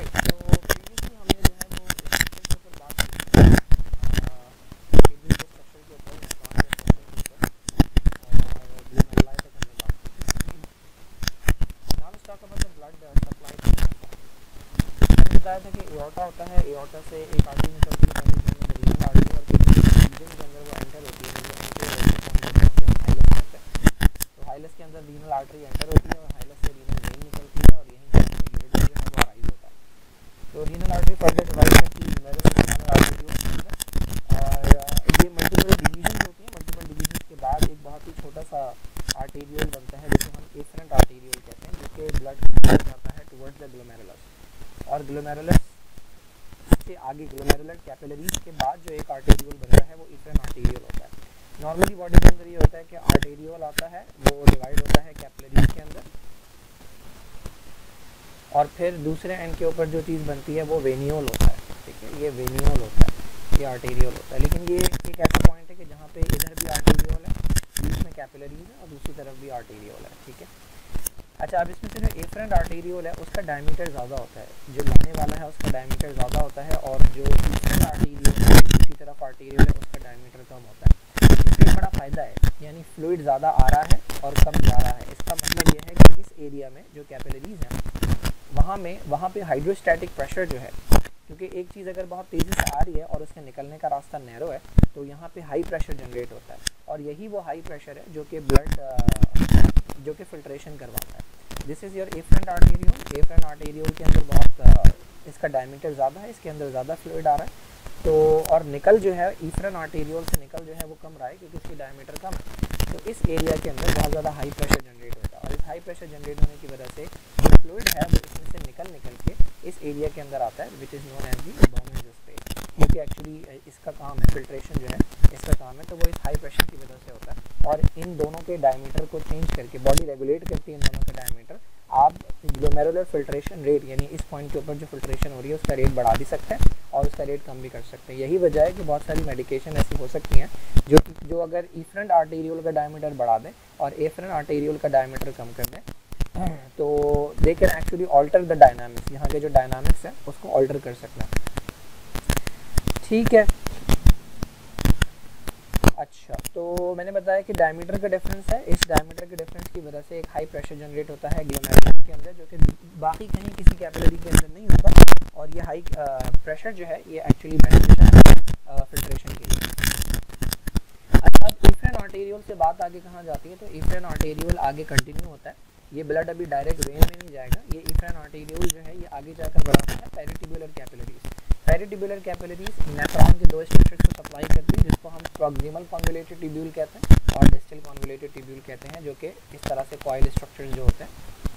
Right, तो previously हमने जो है वो स्ट्रक्चर के ऊपर बात की थी, टिब्यूल के स्ट्रक्चर के ऊपर, नेफ्रॉन के स्ट्रक्चर के ऊपर और ग्लोमेरुलाई तक हमने बात की थी। Now let's talk about the blood supply to the nephron. मैंने बताया था कि एओर्टा होता है, एओर्टा से एक आर्टरी निकलती है, पहले रीनल आर्टरी, और फिर रीजन के अंदर वो एंटर होती है, तो हाइलस के अंदर रीनल आर्टरी एंटर होती है और हाइलस से रीनल वेन निकलती है और यहीं से यूरिन जो है वो अराइज होता है। तो रीनल आर्टरी फर्दर डिवाइड करती है न्यूमेरल आर्टरीज के अंदर, और ये मल्टीपल डिवीजन होती है। मल्टीपल डिवीजन के बाद एक बहुत ही छोटा सा आर्टेरियल बनता है जिसे हम एफरेंट आर्टेरियल कहते हैं, जिसके ब्लड जाता है टुवर्ड्स द ग्लोमेरुलस, और ग्लोमेरुलस से आगे ग्लोमेरुलर कैपिलरीज के बाद जो एक आर्टेरियल बनता है वो एफरेंट आर्टेरियल होता है। नॉर्मली बॉडी के अंदर ये होता है कि आर्टेरियल आता है, वो डिवाइड होता है कैपिलरीज के अंदर, और फिर दूसरे एंड के ऊपर जो चीज़ बनती है वो वेनियोल होता है। ठीक है, ये वेनियोल होता है, ये आर्टेरियल होता है। लेकिन ये एक ऐसा पॉइंट है कि जहाँ पे इधर भी आर्टेरियल है, बीच में कैपिलरीज है, और दूसरी तरफ भी आर्टेरियल है। ठीक है, अच्छा, अब इसमें से जो एफरेंट आर्टेरियल है उसका डायमीटर ज़्यादा होता है, जो लाने वाला है उसका डायमीटर ज़्यादा होता है, और जो एफरेंट आर्टेरियल है, दूसरी तरफ आर्टेरियल है, उसका डायमीटर कम होता है। इसका एक बड़ा फ़ायदा है, यानी फ्लूइड ज़्यादा आ रहा है और कम जा रहा है। इसका मतलब ये है कि इस एरिया में जो कैपिलरीज हैं वहाँ पे हाइड्रोस्टैटिक प्रेशर जो है, क्योंकि एक चीज़ अगर बहुत तेज़ी से आ रही है और उसके निकलने का रास्ता नैरो है, तो यहाँ पे हाई प्रेशर जनरेट होता है, और यही वो हाई प्रेशर है जो कि ब्लड जो कि फिल्ट्रेशन करवाता है। This is your afferent arterial. Afferent arterial के अंदर बहुत इसका डायमीटर ज़्यादा है, इसके अंदर ज़्यादा फ्लूइड आ रहा है, तो और निकल जो है एफरेंट आर्टेरियल से निकल जो है वो कम रहा है क्योंकि इसकी डायमीटर कम है। तो इस एरिया के अंदर बहुत ज़्यादा हाई प्रेशर जनरेट होता है, और इस हाई प्रेशर जनरेट होने की वजह से जो फ्लूइड है वो इसमें से निकल के इस एरिया के अंदर आता है, which is known as the bombing space, क्योंकि एक्चुअली इसका काम है, फिल्ट्रेशन जो है इसका काम है, तो वो इस हाई प्रेशर की वजह से होता है। और इन दोनों के डायमीटर को चेंज करके बॉडी रेगुलेट करती है इन दोनों के डायमीटर। आप ग्लोमेरुलर फिल्ट्रेशन रेट, यानी इस पॉइंट के ऊपर जो फिल्ट्रेशन हो रही है उसका रेट बढ़ा भी सकते हैं और उसका रेट कम भी कर सकते हैं। यही वजह है कि बहुत सारी मेडिकेशन ऐसी हो सकती हैं जो अगर एफरेंट आर्टेरियल का डायमीटर बढ़ा दें और एफरेंट आर्टेरियल का डायमीटर कम कर दें, तो they can actually alter the dynamics, यहाँ के जो डायनामिक्स है उसको ऑल्टर कर सकते हैं। ठीक है, अच्छा, तो मैंने बताया कि डायमीटर का डिफरेंस है। इस डायमीटर के डिफरेंस की वजह से एक हाई प्रेशर जनरेट होता है ग्लोमेरुलस के अंदर, जो कि बाकी कहीं किसी कैपिलरी के अंदर नहीं होता, और ये हाई प्रेशर जो है ये एक्चुअली बेनिफिशियल है फिल्ट्रेशन के लिए। अच्छा, अब एफरेंट आर्टेरियल से बात आगे कहाँ जाती है, तो एफरेंट आर्टेरियल आगे कंटिन्यू होता है। ये ब्लड अभी डायरेक्ट वेन में नहीं जाएगा, ये एफरेंट आर्टेरियल जो है ये आगे जाकर बढ़ाता है पेरिटिबुलर कैपिलरीज। पेरिटिबुलर कैपिलरीज नेफ्रॉन के दो स्ट्रक्चर्स को सप्लाई करती है, जिसको हम प्रॉक्सिमल कॉन्वोल्यूटेड ट्यूब्यूल कहते हैं और डिस्टल कॉन्वोल्यूटेड ट्यूब्यूल कहते हैं, जो कि इस तरह से कॉइल स्ट्रक्चर्स जो होते हैं।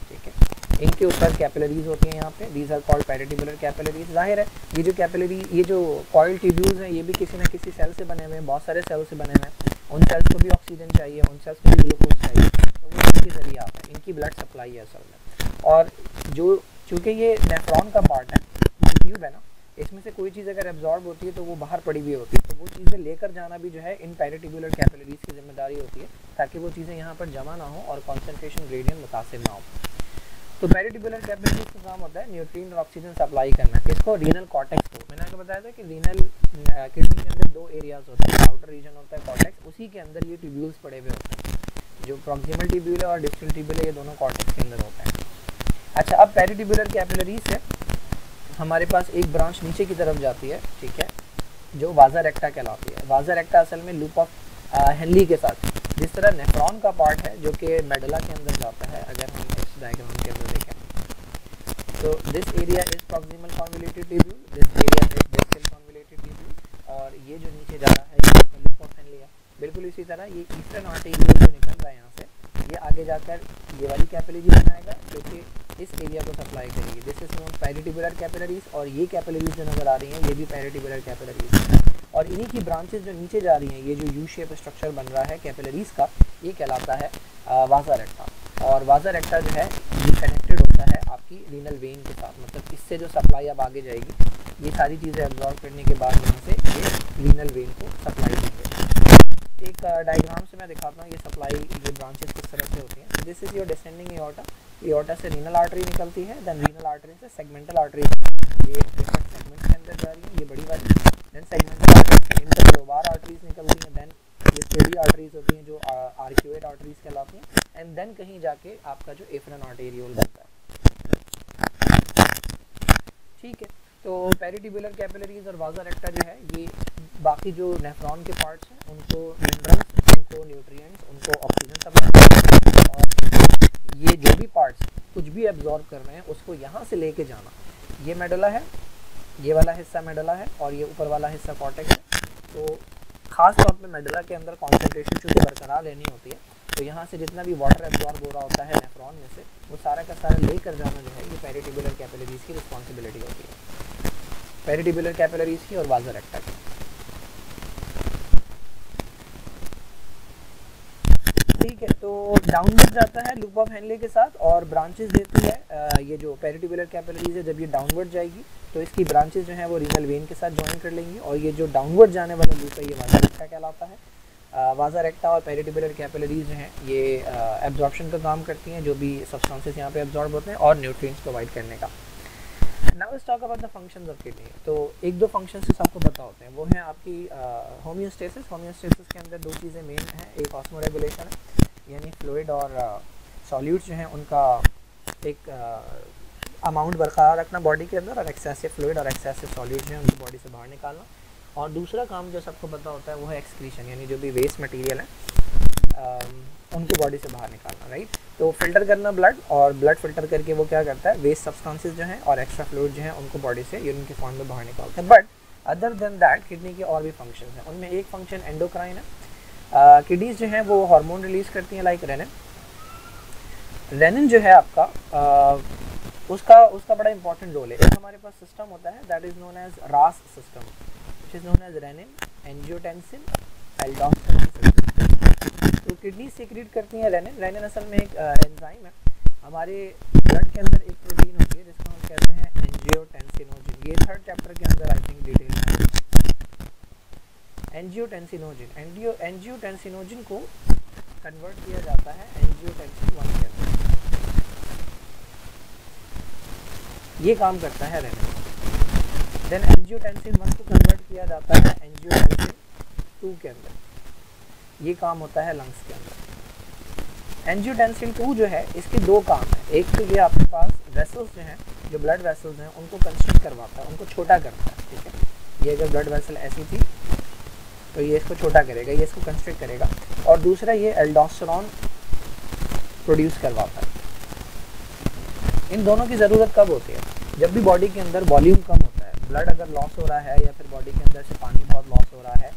ठीक है, इनके ऊपर कैपिलरीज होती हैं यहाँ पे, दीज आर कॉल्ड पेरिटिबुलर कैपिलरीज। जाहिर है ये जो कैपिलरी, ये जो कॉइल ट्यूब्यूल्स हैं, ये भी किसी न किसी सेल से बने हुए हैं, बहुत सारे सेल से बने हुए हैं। उन सेल्स को भी ऑक्सीजन चाहिए, उन सेल्स को भी ग्लूकोज चाहिए, तो वो इनके जरिए आता है, इनकी ब्लड सप्लाई है असल में। और जो चूँकि ये नेफ्रॉन का पार्ट है, जो ट्यूब है ना, इसमें से कोई चीज़ अगर एब्जॉर्ब होती है तो वो बाहर पड़ी हुई होती है, तो वो चीज़ें लेकर जाना भी जो है इन पेरिटिबुलर कैपिलरीज की जिम्मेदारी होती है, ताकि वो चीज़ें यहाँ पर जमा ना हो और कॉन्सेंट्रेशन ग्रेडियंट मुतासिर ना हो। तो पेरिटिबुलर कैपिलरीज का काम होता है न्यूट्रिएंट और ऑक्सीजन सप्लाई करना। किसको? रीनल कॉर्टेक्स को। मैंने आपको बताया था कि रीनल किडनी के अंदर दो एरियाज होते हैं, आउटर रीजन होता है कॉर्टेक्स, उसी के अंदर ये ट्यूब्यूल्स पड़े हुए होते हैं, जो प्रॉक्सिमल ट्यूब्यूल है और डिस्टल ट्यूब्यूल है, ये दोनों कॉर्टेक्स के अंदर होते हैं। अच्छा, अब पेरिटिबुलर कैपिलरीज से हमारे पास एक ब्रांच नीचे की तरफ जाती है, ठीक है, जो वाजा रेक्टा कहलाती है। वाजा रेक्टा असल में लूप ऑफ हेनली के साथ, जिस तरह नेफ्रॉन का पार्ट है जो कि मेडुला के अंदर जाता है, अगर हम इस डायग्राम के अंदर देखें तो this area is proximal convoluted tubule, this area is distal convoluted tubule, और ये जो नीचे जा रहा है ये लूप ऑफ हेनली है। बिल्कुल इसी तरह ये ईस्टर्न आर्टेरियल जो निकल रहा है यहाँ से, ये आगे जाकर ये वाली कैपिलरी बनाएगा जो कि इस एरिया को सप्लाई करेगी। दिस इज नोन पेरिटिबुलर कैपिलरीज, और ये कैपिलरीज जो नज़र आ रही हैं ये भी पेरिटिबुलर कैपिलरीज हैं, और इन्हीं की ब्रांचेस जो नीचे जा रही हैं, ये जो यू शेप स्ट्रक्चर बन रहा है कैपिलरीज का, ये कहलाता है वाजा रेक्टा। और वाजा रेक्टा जो है ये कनेक्टेड होता है आपकी रीनल वेन के साथ, मतलब इससे जो सप्लाई अब आगे जाएगी, ये सारी चीज़ें एब्जॉर्ब करने के बाद यहाँ से ये रीनल वेन को सप्लाई देंगे। एक डायग्राम से मैं दिखाता हूँ ये सप्लाई, ये ब्रांचेस किस तरह से होती हैं। This is your descending aorta, aorta से रीनल आर्टरी निकलती है, देन रीनल आर्टरी से सेगमेंटल आर्टरी, ये डिफरेंट सेगमेंट के अंदर जा रही है, ये बड़ी वाली, देन सेगमेंटल आर्टरी से इंटरलोबार आर्टरीज निकलती हैं, देन ये थोड़ी आर्टरीज होती हैं जो आर्क्यूएट आर्टरीज कहलाती हैं, एंड देन कहीं जाके आपका जो एफरन आर्टेरियोल बनता है। ठीक है, तो पेरिट्यूबुलर कैपिलरीज और वाजा रेक्टा जो है ये बाकी जो नेफ्रॉन के पार्ट्स हैं उनको मिनरल्स, उनको न्यूट्रिएंट्स, उनको ऑक्सीजन सप्लाई करते हैं, और ये जो भी पार्ट्स कुछ भी एब्जॉर्ब कर रहे हैं उसको यहाँ से लेके जाना। ये मेडुला है, ये वाला हिस्सा मेडुला है, और ये ऊपर वाला हिस्सा कॉर्टेक्स है। तो खास तौर पे मेडुला के अंदर कॉन्सेंट्रेशन चूँकि बरकरार रहनी होती है, तो यहाँ से जितना भी वाटर एब्जॉर्ब हो रहा होता है नेफ्रॉन में से, वो सारा का सारा लेकर जाना जो है ये पेरिट्यूबुलर कैपिलरीज की रिस्पॉन्सिबिलिटी होती है, पेरिट्यूबुलर कैपिलरीज की और वाजा रेक्टा की। ठीक है, तो डाउनवर्ड जाता है लूप ऑफ हेनले के साथ और ब्रांचेस देती है। ये जो पेरिट्यूबुलर कैपिलरीज है जब ये डाउनवर्ड जाएगी तो इसकी ब्रांचेस जो है वो रीनल वेन के साथ ज्वाइन कर लेंगी, और ये जो डाउनवर्ड जाने वाला लूप है ये वाजा रेक्टा कहलाता है। वाजा रेक्टा और पेरिट्यूबुलर कैपिलरीज जो हैं ये एब्जॉर्प्शन का काम करती हैं, जो भी सब्सटेंसेस यहाँ पे एब्जॉर्ब होते हैं, और न्यूट्रिएंट्स प्रोवाइड करने का। Now let's talk about the functions of kidney. तो एक दो फंक्शंस आपको पता होते हैं, वो हैं आपकी होमियोस्टेसिस। होमियोस्टेसिस के अंदर दो चीज़ें मेन हैं, एक ऑस्मोरेगुलेशन है, यानी फ्लूइड और सॉल्यूट्स जो हैं उनका एक अमाउंट बरकरार रखना बॉडी के अंदर, और एक्सेसिव फ्लूइड और एक्सेसिव सॉल्यूट जो है उनको बॉडी से बाहर निकालना। और दूसरा काम जो सबको पता होता है वो है एक्सक्रीशन, यानी जो भी वेस्ट मटेरियल है उनको बॉडी से बाहर निकालना, राइट। तो फिल्टर करना ब्लड, और ब्लड फिल्टर करके वो क्या करता है, वेस्ट सब्सटेंसेस जो हैं और एक्स्ट्रा फ्लूइड जो है उनको बॉडी से यूरिन के फॉर्म में बाहर निकालता है। But other than that kidney के और भी फंक्शन हैं, उनमें एक फंक्शन एंडोक्राइन है। किडनीज जो हैं वो हार्मोन रिलीज करती हैं लाइक रेनिन। रेनिन जो है आपका उसका बड़ा इंपॉर्टेंट रोल है। एक हमारे पास सिस्टम होता है that is known as RAS system, which is known as renin, angiotensin, aldosterone system. तो किडनी सीक्रेट करती हैं रेनिन। रेनिन असल में एक एंजाइम है, हमारे ब्लड के अंदर एक प्रोटीन होती है जिसको हम कहते हैं एंजियोटेंसिनोजिन। ये थर्ड चैप्टर के अंदर आई थिंक डिटेल है। एंजियोटेंसिनोजिन, एंजियोटेंसिनोजिन को कन्वर्ट किया जाता है एंजियोटेंसिन 1 के अंदर, ये काम करता है रेनिन। देन एंजियोटेंसिन 1 को कन्वर्ट किया जाता है एंजियोटेंसिन 2 के अंदर, ये काम होता है लंग्स के अंदर। एंजियोटेंसिन 2 जो है इसके दो काम है, एक तो ये आपके पास वेसल्स जो हैं, जो ब्लड वेसल्स हैं उनको कंस्ट्रिक्ट करवाता है, उनको छोटा करता है, ठीक है। ये अगर ब्लड वेसल ऐसी थी तो ये इसको छोटा करेगा, ये इसको कंस्ट्रिक्ट करेगा। और दूसरा ये एल्डोस्टेरोन प्रोड्यूस करवाता है। इन दोनों की ज़रूरत कब होती है, जब भी बॉडी के अंदर वॉल्यूम कम होता है, ब्लड अगर लॉस हो रहा है या फिर बॉडी के अंदर से पानी बहुत लॉस हो रहा है,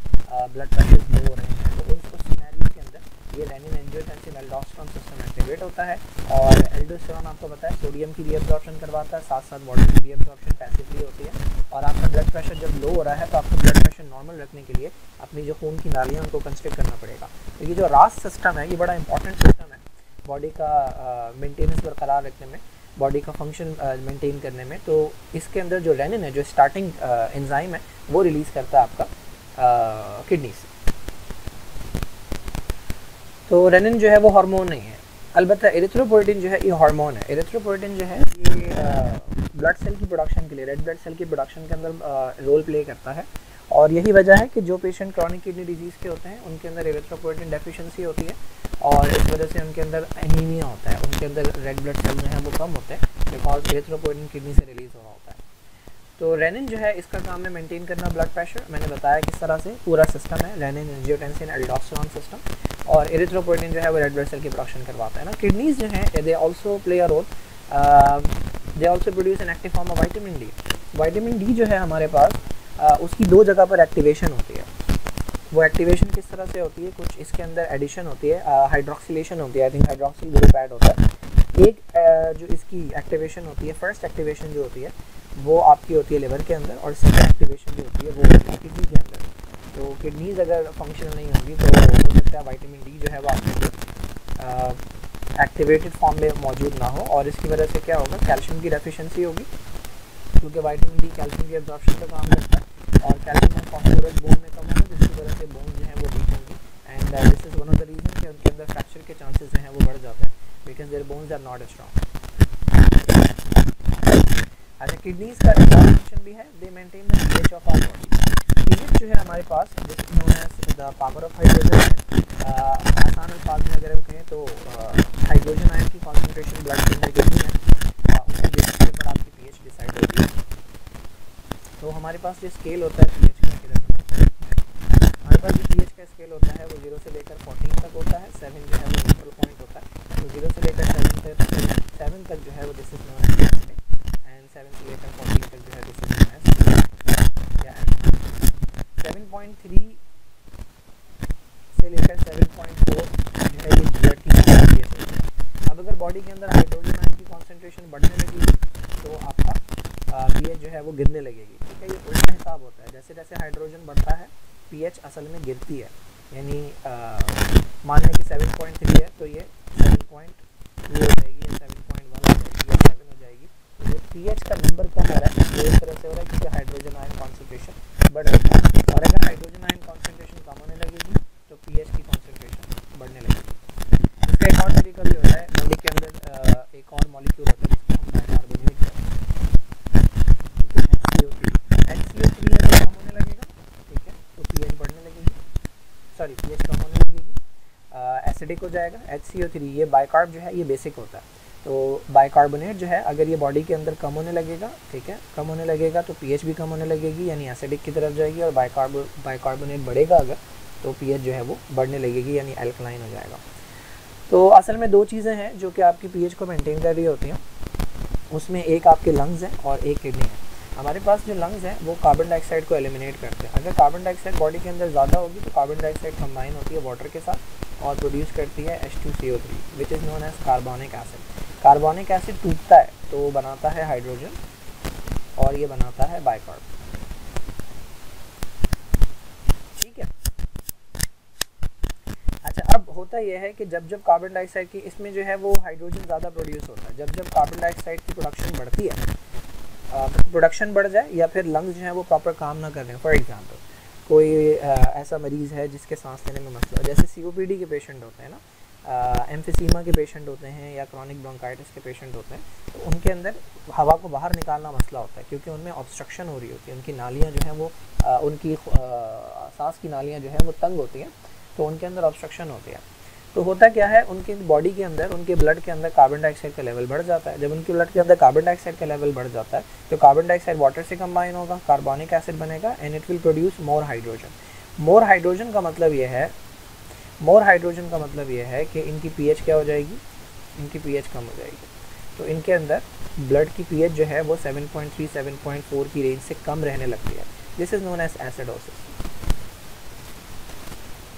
ब्लड प्रेशर लो हो रहे हैं, तो उस सिनेरियो के अंदर ये renin, angiotensin, aldosterone system activate होता है। और एल्डोस्टेरोन आपको पता है सोडियम की रीअब्जॉर्प्शन करवाता है, साथ साथ वाटर की रीअब्जॉर्प्शन पैसिवली होती है। और आपका ब्लड प्रेशर जब लो हो रहा है तो आपको ब्लड प्रेशर नॉर्मल रखने के लिए अपनी जो खून की नालियाँ उनको कंस्ट्रिक्ट करना पड़ेगा। तो ये जो रास सिस्टम है ये बड़ा इंपॉर्टेंट सिस्टम है बॉडी का मेंटेनेंस बरकरार रखने में, बॉडी का फंक्शन मेंटेन करने में। तो इसके अंदर जो रेनिन है, जो स्टार्टिंग एंजाइम है, वो रिलीज़ करता है आपका किडनी से। तो रेनिन जो है वो हार्मोन नहीं है, अलबत्ता एरिथ्रोपोइटिन जो है ये हार्मोन है। एरिथ्रोपोइटिन जो है ये ब्लड सेल की प्रोडक्शन के लिए, रेड ब्लड सेल की प्रोडक्शन के अंदर रोल प्ले करता है। और यही वजह है कि जो पेशेंट क्रॉनिक किडनी डिजीज़ के होते हैं उनके अंदर एरिथ्रोपोइटिन डेफिशिएंसी होती है, और इस वजह से उनके अंदर एनीमिया होता है, उनके अंदर रेड ब्लड सेल जो है वो कम होते हैं, बिकॉज एरिथ्रोपोइटिन किडनी से रिलीज़ हो रहा होता है। तो रेनिन जो है इसका काम है मेंटेन करना ब्लड प्रेशर। मैंने बताया किस तरह से पूरा सिस्टम है, रेनिन, एंजियोटेंसिन, एल्डोस्टेरोन सिस्टम। और एरिथ्रोपोइटिन जो है वो रेड ब्लड सेल की प्रोडक्शन करवाता है ना। किडनीज जो हैं they also play a role, they also produce an active form of vitamin D. Vitamin D जो है हमारे पास उसकी दो जगह पर एक्टिवेशन होती है। वो एक्टिवेशन किस तरह से होती है, कुछ इसके अंदर एडिशन होती है, हाइड्रोक्सिलेशन होती है, I think hydroxyl group add होता है। एक जो इसकी एक्टिवेशन होती है, फर्स्ट एक्टिवेशन जो होती है वो आपकी होती है लिवर के अंदर, और सेकंड एक्टिवेशन जो होती है वो होती है किडनी के अंदर। तो किडनीज अगर फंक्शनल नहीं होंगी तो हो सकता है विटामिन डी जो है वो आपके एक्टिवेटेड फॉर्म में मौजूद ना हो, और इसकी वजह से क्या होगा, कैल्शियम की डेफिशिएंसी होगी, क्योंकि विटामिन डी कैल्शियम की एब्जॉर्प्शन का काम करता है। और कैल्शियम और फॉस्फोरस बोन में कम होगा, जिसकी वजह से बोन जो है वो वीक होंगी, and this is one of the reason कि उनके अंदर फ्रैक्चर के चांसेस जो हैं वो बढ़ जाते हैं, because their bones are not strong. अच्छा, किडनीज का एक और फंक्शन भी है, they maintain the pH of our body. PH जो है हमारे पास known as the power of hydrogen है। आसान अल्फाज में अगर हम कहें तो हाइड्रोजन आयन की कॉन्सेंट्रेशन ब्लड के अंदर कितनी है, उसके बेसिस के ऊपर आपकी पीएच डिसाइड होती है। तो हमारे पास जो स्केल होता है पीएच का, हमारे पास जो पीएच का स्केल होता है वो 0 से लेकर 14 तक होता है। 7 जो है वो न्यूट्रल पॉइंट होता है। तो 0 से लेकर 7 तक जो है वो this is known as acidic, and 7 से लेकर 14 तक जो है दिस इज नोन एज या 7.3 से लेकर 7.4 जो है ये ब्लड की पीएच होती है। अब अगर बॉडी के अंदर हाइड्रोजन आयन की कॉन्सेंट्रेशन बढ़ने लगेगी तो आपका पीएच जो है वो गिरने लगेगी। ठीक है, ये उल्टा हिसाब होता है। जैसे जैसे हाइड्रोजन बढ़ता है पीएच असल में गिरती है, यानी मान लें कि 7.3 है तो ये 7.2 हो जाएगी या 7.1 हो जाएगी या 7 हो जाएगी। तो ये पीएच का नंबर कम हो रहा है, वो इस तरह से हो रहा है क्योंकि हाइड्रोजन आयन कॉन्सेंट्रेशन बढ़ रही है। और अगर हाइड्रोजन आयन कॉन्सेंट्रेशन कम होने लगेगी तो पीएच की कॉन्सेंट्रेशन बढ़ने लगेगी। इसका एक और तरीका भी होता है, बॉडी के अंदर एक और मॉलिक्यूल होता है जिसको हम बाइकार्बोनेट कहते हैं, HCO3 अगर कम होने लगेगा, ठीक है, तो पीएच बढ़ने लगेगी, सॉरी पीएच कम होने लगेगी, एसिडिक हो जाएगा। HCO3 ये बाइकार्ब जो है ये बेसिक होता है। तो बाइकार्बोनेट जो है अगर ये बॉडी के अंदर कम होने लगेगा, ठीक है, कम होने लगेगा तो पीएच भी कम होने लगेगी, यानी एसिडिक की तरफ जाएगी। और बाइकार्बोनेट बढ़ेगा अगर तो पीएच जो है वो बढ़ने लगेगी, यानी अल्कलाइन हो जाएगा। तो असल में दो चीज़ें हैं जो कि आपकी पीएच को मेंटेन कर रही होती हैं। उसमें एक आपके लंग्स हैं और एक किडनी है। हमारे पास जो लंग्स हैं वो कार्बन डाइऑक्साइड को एलिमिनेट करते हैं। अगर कार्बन डाइऑक्साइड बॉडी के अंदर ज़्यादा होगी तो कार्बन डाइऑक्साइड कंबाइन होती है वाटर के साथ और प्रोड्यूस करती है H2CO3 which is known as carbonic acid. Carbonic acid टूटता है तो बनाता है हाइड्रोजन और ये बनाता है बाइकार्ब। ठीक है। अच्छा, अब होता यह है कि जब जब कार्बन डाइऑक्साइड की इसमें जो है वो हाइड्रोजन ज़्यादा प्रोड्यूस होता है। जब जब कार्बन डाइऑक्साइड की प्रोडक्शन बढ़ती है, प्रोडक्शन बढ़ जाए या फिर लंग्स जो है वो प्रॉपर काम ना कर रहे हैं, फॉर एग्जांपल कोई ऐसा मरीज़ है जिसके सांस लेने में मसला, जैसे COPD के पेशेंट होते हैं ना, एम्फिसीमा के पेशेंट होते हैं या क्रॉनिक ब्रोंकाइटिस के पेशेंट होते हैं, तो उनके अंदर हवा को बाहर निकालना मसला होता है क्योंकि उनमें ऑब्स्ट्रक्शन हो रही होती है। उनकी नालियाँ जो हैं वो उनकी सांस की नालियाँ जो हैं वो तंग होती हैं, तो उनके अंदर ऑब्स्ट्रक्शन होती है। तो होता क्या है, उनके बॉडी के अंदर, उनके ब्लड के अंदर कार्बन डाइऑक्साइड का लेवल बढ़ जाता है। जब उनके ब्लड के अंदर कार्बन डाइऑक्साइड का लेवल बढ़ जाता है तो कार्बन डाइऑक्साइड वाटर से कंबाइन होगा, कार्बोनिक एसिड बनेगा and it will produce more hydrogen. More hydrogen का मतलब ये है, मोर हाइड्रोजन का मतलब ये है कि इनकी पीएच क्या हो जाएगी, इनकी पीएच कम हो जाएगी। तो इनके अंदर ब्लड की पीएच जो है वो 7.3 7.4 की रेंज से कम रहने लगती है। This is known as acidosis.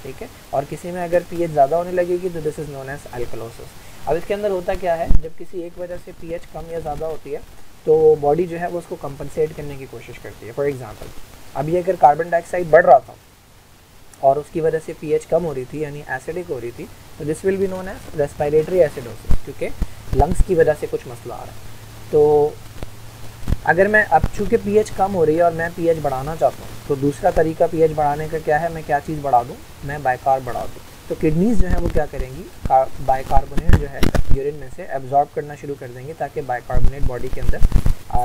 ठीक है, और किसी में अगर पीएच ज़्यादा होने लगेगी तो this is known as alkalosis. अब इसके अंदर होता क्या है, जब किसी एक वजह से पीएच कम या ज़्यादा होती है तो बॉडी जो है वो उसको कंपनसेट करने की कोशिश करती है। फॉर एग्जांपल अभी अगर कार्बन डाइऑक्साइड बढ़ रहा था और उसकी वजह से पीएच कम हो रही थी यानी एसिडिक हो रही थी, तो this will be known as respiratory acidosis, क्योंकि लंग्स की वजह से कुछ मसला आ रहा है। तो अगर मैं अब चूँकि पीएच कम हो रही है और मैं पीएच बढ़ाना चाहता हूँ तो दूसरा तरीका पीएच बढ़ाने का क्या है, मैं क्या चीज़ बढ़ा दूँ, मैं बाइकार्ब बढ़ा दूँ। तो किडनीज़ जो है वो क्या करेंगी, बाइकार्बोनेट जो है यूरिन में से एब्जॉर्ब करना शुरू कर देंगे ताकि बाइकार्बोनेट बॉडी के अंदर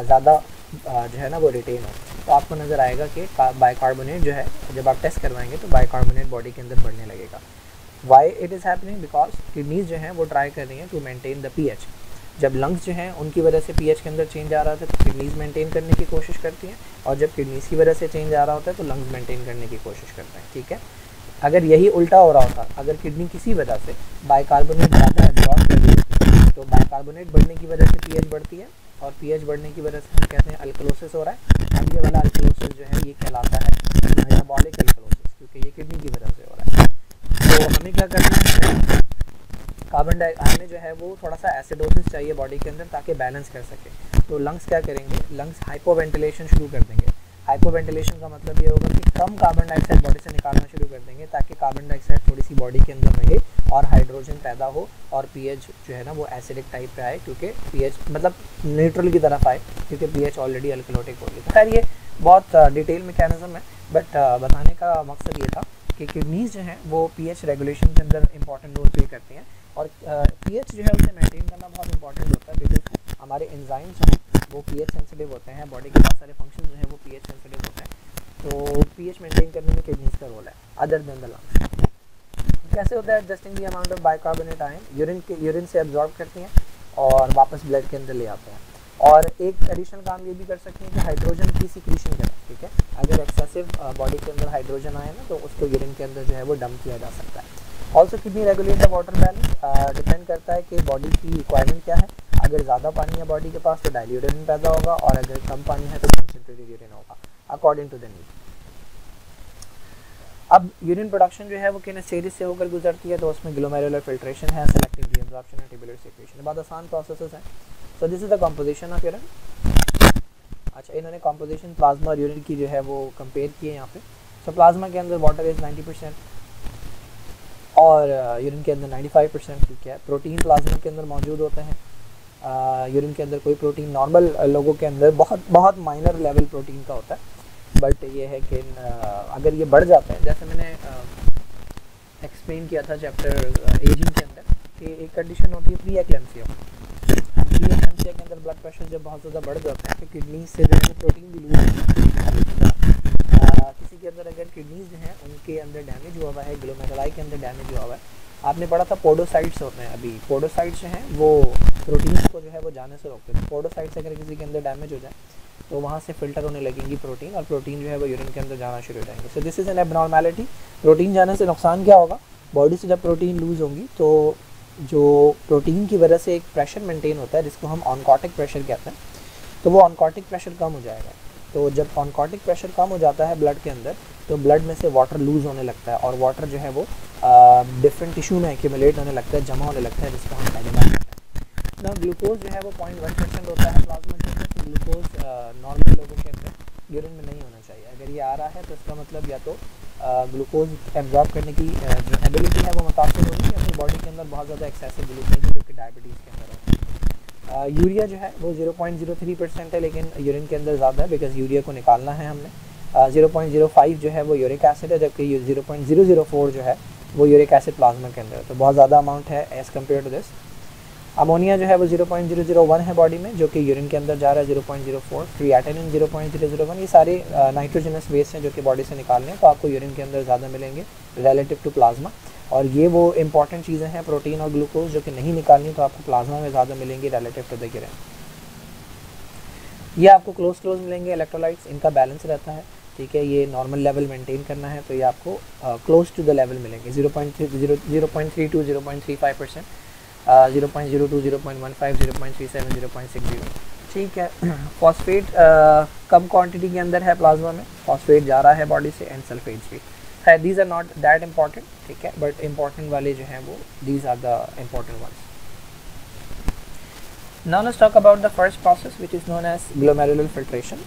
ज़्यादा जो है ना वो रिटेन हो। तो आपको नज़र आएगा कि बाइकार्बोनेट जो है जब आप टेस्ट करवाएंगे तो बाइकार्बोनेट बॉडी के अंदर बढ़ने लगेगा। Why it is happening, because kidneys जो हैं वो ट्राई कर रही हैं टू मेंटेन द पीएच। जब लंग्स जो हैं उनकी वजह से पीएच के अंदर चेंज आ रहा था तो किडनीज़ मेंटेन करने की कोशिश करती हैं, और जब किडनीज़ की वजह से चेंज आ रहा होता है तो लंग्स मेंटेन करने की कोशिश करते हैं। ठीक है, अगर यही उल्टा हो रहा होता, अगर किडनी किसी वजह से बाइकार्बोनेट ज़्यादा एब्जॉर्ब कर रही होती तो बाइकार्बोनेट बढ़ने की वजह से पीएच बढ़ती है, और पीएच बढ़ने की वजह से हम कहते हैं अल्कलोसिस हो रहा है। अब ये वाला अल्कलोसिस जो है ये कहलाता है मेटाबॉलिक अल्कलोसिस, क्योंकि ये किडनी की वजह से हो रहा है। तो हमें क्या करना है, हमें जो है वो थोड़ा सा एसिडोसिस चाहिए बॉडी के अंदर ताकि बैलेंस कर सके। तो लंग्स क्या करेंगे, लंग्स हाइपोवेंटिलेशन शुरू कर देंगे। हाइपोवेंटिलेशन का मतलब ये होगा कि कम कार्बन डाइऑक्साइड बॉडी से निकालना शुरू कर देंगे ताकि कार्बन डाइऑक्साइड थोड़ी सी बॉडी के अंदर रहे और हाइड्रोजन पैदा हो और पीएच जो है ना वो एसिडिक टाइप पे आए, क्योंकि पीएच मतलब न्यूट्रल की तरफ आए क्योंकि पीएच ऑलरेडी अल्कलोटिक हो गई। तो खैर ये बहुत डिटेल मैकेनिज्म है, बट बताने का मकसद ये था कि किडनीज़ जो हैं वो पीएच रेगुलेशन के अंदर इंपॉर्टेंट रोल प्ले करती हैं, और पीएच जो है उसे मेंटेन करना बहुत इंपॉर्टेंट होता है, बिकॉज हमारे एंजाइम्स हैं वो पीएच सेंसिटिव होते हैं, बॉडी के बहुत सारे फंक्शन जो है वो पीएच सेंसिटिव होते हैं, तो पीएच मेंटेन करने में किडनीज का रोल है अदर देन द लंग्स। कैसे होता है? Adjusting the amount of bicarbonate ion, urine से एब्जॉर्ब करती हैं और वापस ब्लड के अंदर ले आते हैं। और एक एडिशनल काम ये भी कर सकते हैं कि हाइड्रोजन की सिक्रीशन करें, ठीक है। अगर एक्सेसिव बॉडी के अंदर हाइड्रोजन आए ना तो उसको यूरिन के अंदर जो है वो डंप किया जा सकता है। Also kidney regulate the water balance, depend करता है कि बॉडी की रिक्वायरमेंट क्या है। अगर ज़्यादा पानी है बॉडी के पास तो डाइल्यूटेड यूरिन पैदा होगा, और अगर कम पानी है तो कॉन्सेंट्रेटेड यूरिन होगा अकॉर्डिंग टू द नीड। अब यूरिन प्रोडक्शन जो है वो किन स्टेजेस से होकर गुजरती है, तो उसमें ग्लोमेरुलर फिल्ट्रेशन है, सेलेक्टिव रीअब्जॉर्प्शन है, ट्यूबुलर सेक्रेशन। बहुत आसान प्रोसेसेस हैं। So this is the composition of urine. अच्छा, इन्होंने कंपोजिशन प्लाज्मा और यूरिन की जो है वो कंपेयर की है यहाँ पे। सो प्लाज्मा के अंदर वाटर इज 90% और यूरिन के अंदर 95%, ठीक है। प्रोटीन प्लाज्मा के अंदर मौजूद होते हैं, यूरिन के अंदर कोई प्रोटीन नॉर्मल लोगों के अंदर बहुत माइनर लेवल प्रोटीन का होता है, बट ये है कि अगर ये बढ़ जाता है, जैसे मैंने एक्सप्लेन किया था चैप्टर एजिंग के अंदर कि एक कंडीशन होती है प्री एक्लेम्सिया। प्री एक्लेम्सिया के अंदर ब्लड प्रेशर जब बहुत ज़्यादा बढ़ जाता है तो किडनी से जो है प्रोटीन भी लूज होता है। किसी के अंदर अगर किडनीज जो हैं उनके अंदर डैमेज हुआ हुआ है, ग्लोमेरुलाई के अंदर डैमेज हुआ हुआ है, आपने पढ़ा था पोडोसाइट्स होते हैं। अभी पोडोसाइट्स जो हैं वो प्रोटीन्स को जो है वो जाने से रोकते हैं। पोडोसाइट्स अगर किसी के अंदर डैमेज हो जाए तो वहाँ से फिल्टर होने लगेंगी प्रोटीन, और प्रोटीन जो है वो यूरिन के अंदर जाना शुरू हो जाएंगे। So this is an abnormality. Protein जाने से नुकसान क्या होगा? बॉडी से जब प्रोटीन लूज होंगी तो जो प्रोटीन की वजह से एक प्रेशर मेंटेन होता है जिसको हम ऑनकॉटिक प्रेशर कहते हैं, तो वो ऑनकॉटिक प्रेशर कम हो जाएगा। तो जब ऑनकॉटिक प्रेशर कम हो जाता है ब्लड के अंदर तो ब्लड में से वाटर लूज होने लगता है, और वाटर जो है वो डिफरेंट टिश्यू में एक्यूमुलेट होने लगता है, जमा होने लगता है, जिसको हम एडिमा कहते हैं। ना ग्लूकोज जो है वो 0.1% होता है प्लाज्मा के अंदर। तो ग्लूकोज नॉर्मल लोगों के अंदर यूरिन में नहीं होना चाहिए। अगर ये आ रहा है तो इसका मतलब या तो ग्लूकोज एब्जॉर्ब करने की जो एबिलिटी है वो मुतासिर होगी, या फिर बॉडी के अंदर बहुत ज़्यादा एक्सेसिव ग्लूकोज है जो कि डायबिटीज़ के अंदर होता है। यूरिया जो है वो 0.03% है, लेकिन यूरिन के अंदर ज़्यादा है बिकॉज यूरिया को निकालना है हमने। 0.05 जो है वो यूरिक एसिड है, जबकि 0.004 जो है वो यूरिक एसिड प्लाज्मा के अंदर है। तो बहुत ज़्यादा अमाउंट है as compared to this. Ammonia जो है वो 0.001 है बॉडी में, जो कि यूरिन के अंदर जा रहा है 0.04। क्रिएटिनिन 0.001। ये सारे नाइट्रोजनस वेस्ट हैं जो कि बॉडी से निकालने हैं, तो आपको यूरिन के अंदर ज़्यादा मिलेंगे रिलेटिव टू प्लाज्मा। और ये वो इंपॉर्टेंट चीज़ें हैं प्रोटीन और ग्लूकोज जो कि नहीं निकालनी, तो आपको प्लाज्मा में ज़्यादा मिलेंगी रिलेटिव टू द यूरिन। ये आपको क्लोज मिलेंगे इलेक्ट्रोलाइट्स, इनका बैलेंस रहता है, ठीक है। ये नॉर्मल लेवल मेंटेन करना है तो ये आपको क्लोज टू द लेवल मिलेंगे। 0.32, 0.35%, 0.02, 0.15, 0.37, 0.60, ठीक है। फॉस्फेट कम क्वांटिटी के अंदर है प्लाज्मा में, फॉस्फेट जा रहा है बॉडी से, एंड सल्फेट्स भी है। These are not that important, ठीक है, बट इम्पॉर्टेंट वाले जो हैं वो these are the important ones. Now let's talk about the first process which is known as glomerular filtration.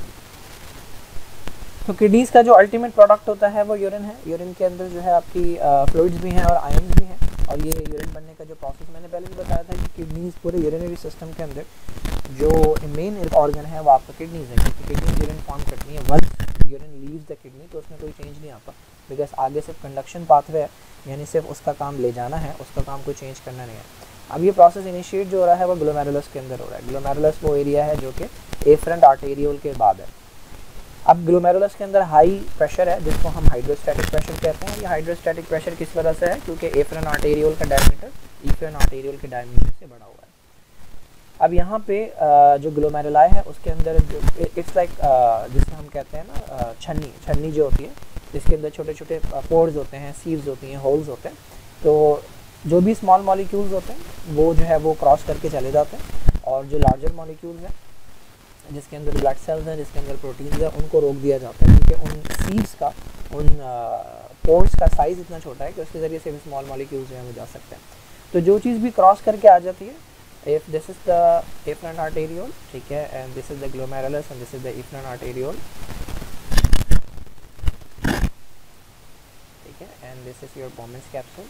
तो किडनीज का जो अल्टीमेट प्रोडक्ट होता है वो यूरिन है। यूरिन के अंदर जो है आपकी फ्लूइड्स भी हैं और आयन्स भी हैं, और ये यूरिन बनने का जो प्रोसेस मैंने पहले भी बताया था कि किडनीज पूरे यूरिनरी सिस्टम के अंदर जो मेन ऑर्गन है वो आपका किडनीज है, क्योंकि किडनीज यूरिन फॉर्म करती है। Once urine leaves the kidney तो उसमें कोई चेंज नहीं आता, बिकॉज आगे सिर्फ कंडक्शन पाथवे है, यानी सिर्फ उसका काम ले जाना है, उसका काम कोई चेंज करना नहीं है। अब ये प्रोसेस इनिशिएट जो हो रहा है वो ग्लोमेरुलस के अंदर हो रहा है। ग्लोमेरुलस वो एरिया है जो कि एफरेंट आर्टेरियोल के बाद है। अब ग्लोमेरुलस के अंदर हाई प्रेशर है जिसको हम हाइड्रोस्टैटिक प्रेशर कहते हैं। ये हाइड्रोस्टैटिक प्रेशर किस वजह से है? क्योंकि एफरेंट आर्टेरियोल का डायमीटर ईफरेंट आर्टेरियोल के डायमीटर से बड़ा हुआ है। अब यहाँ पे जो ग्लोमेरुलाई है उसके अंदर जो इट्स लाइक जिसे हम कहते हैं ना छन्नी जो होती है, जिसके अंदर छोटे छोटे पोर्स होते हैं, सीव्स होती हैं, होल्स होते हैं। तो जो भी स्मॉल मॉलिक्यूल्स होते हैं वो जो है वो क्रॉस करके चले जाते हैं, और जो लार्जर मॉलिक्यूल्स हैं जिसके अंदर ब्लड सेल्स हैं, जिसके अंदर प्रोटीन्स हैं, उनको रोक दिया जाता है, क्योंकि उन सीव्स का, उन पोर्स का साइज़ इतना छोटा है कि उसके ज़रिए से भी स्मॉल मॉलिक्यूल्स जो हैं वो जा सकते हैं। तो जो चीज़ भी क्रॉस करके आ जाती है, if this is the afferent arteriole, ठीक है, and this is the glomerulus and this is the afferent arteriole, ठीक है, and this is your Bowman's capsule.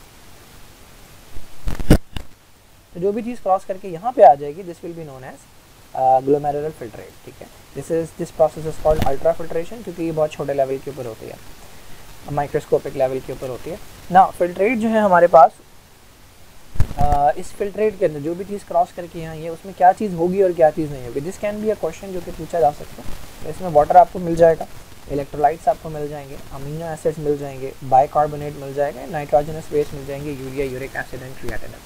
तो जो भी चीज़ क्रॉस करके यहाँ पे आ जाएगी this will be known as glomerular filtrate, ठीक है। This process is called ultrafiltration, क्योंकि ये बहुत छोटे लेवल के ऊपर होती है, माइक्रोस्कोपिक लेवल के ऊपर होती है ना। फिल्ट्रेट जो है हमारे पास इस फिल्ट्रेट के अंदर जो भी चीज़ क्रॉस करके यहाँ ये उसमें क्या चीज़ होगी और क्या चीज़ नहीं होगी, this can be a question जो कि पूछा जा सकता है। तो इसमें वाटर आपको मिल जाएगा, इलेक्ट्रोलाइट्स आपको मिल जाएंगे, अमीनो एसिड्स मिल जाएंगे, बाइकार्बोनेट मिल जाएगा, नाइट्रोजनस बेस मिल जाएंगे, urea, uric acid and creatinine.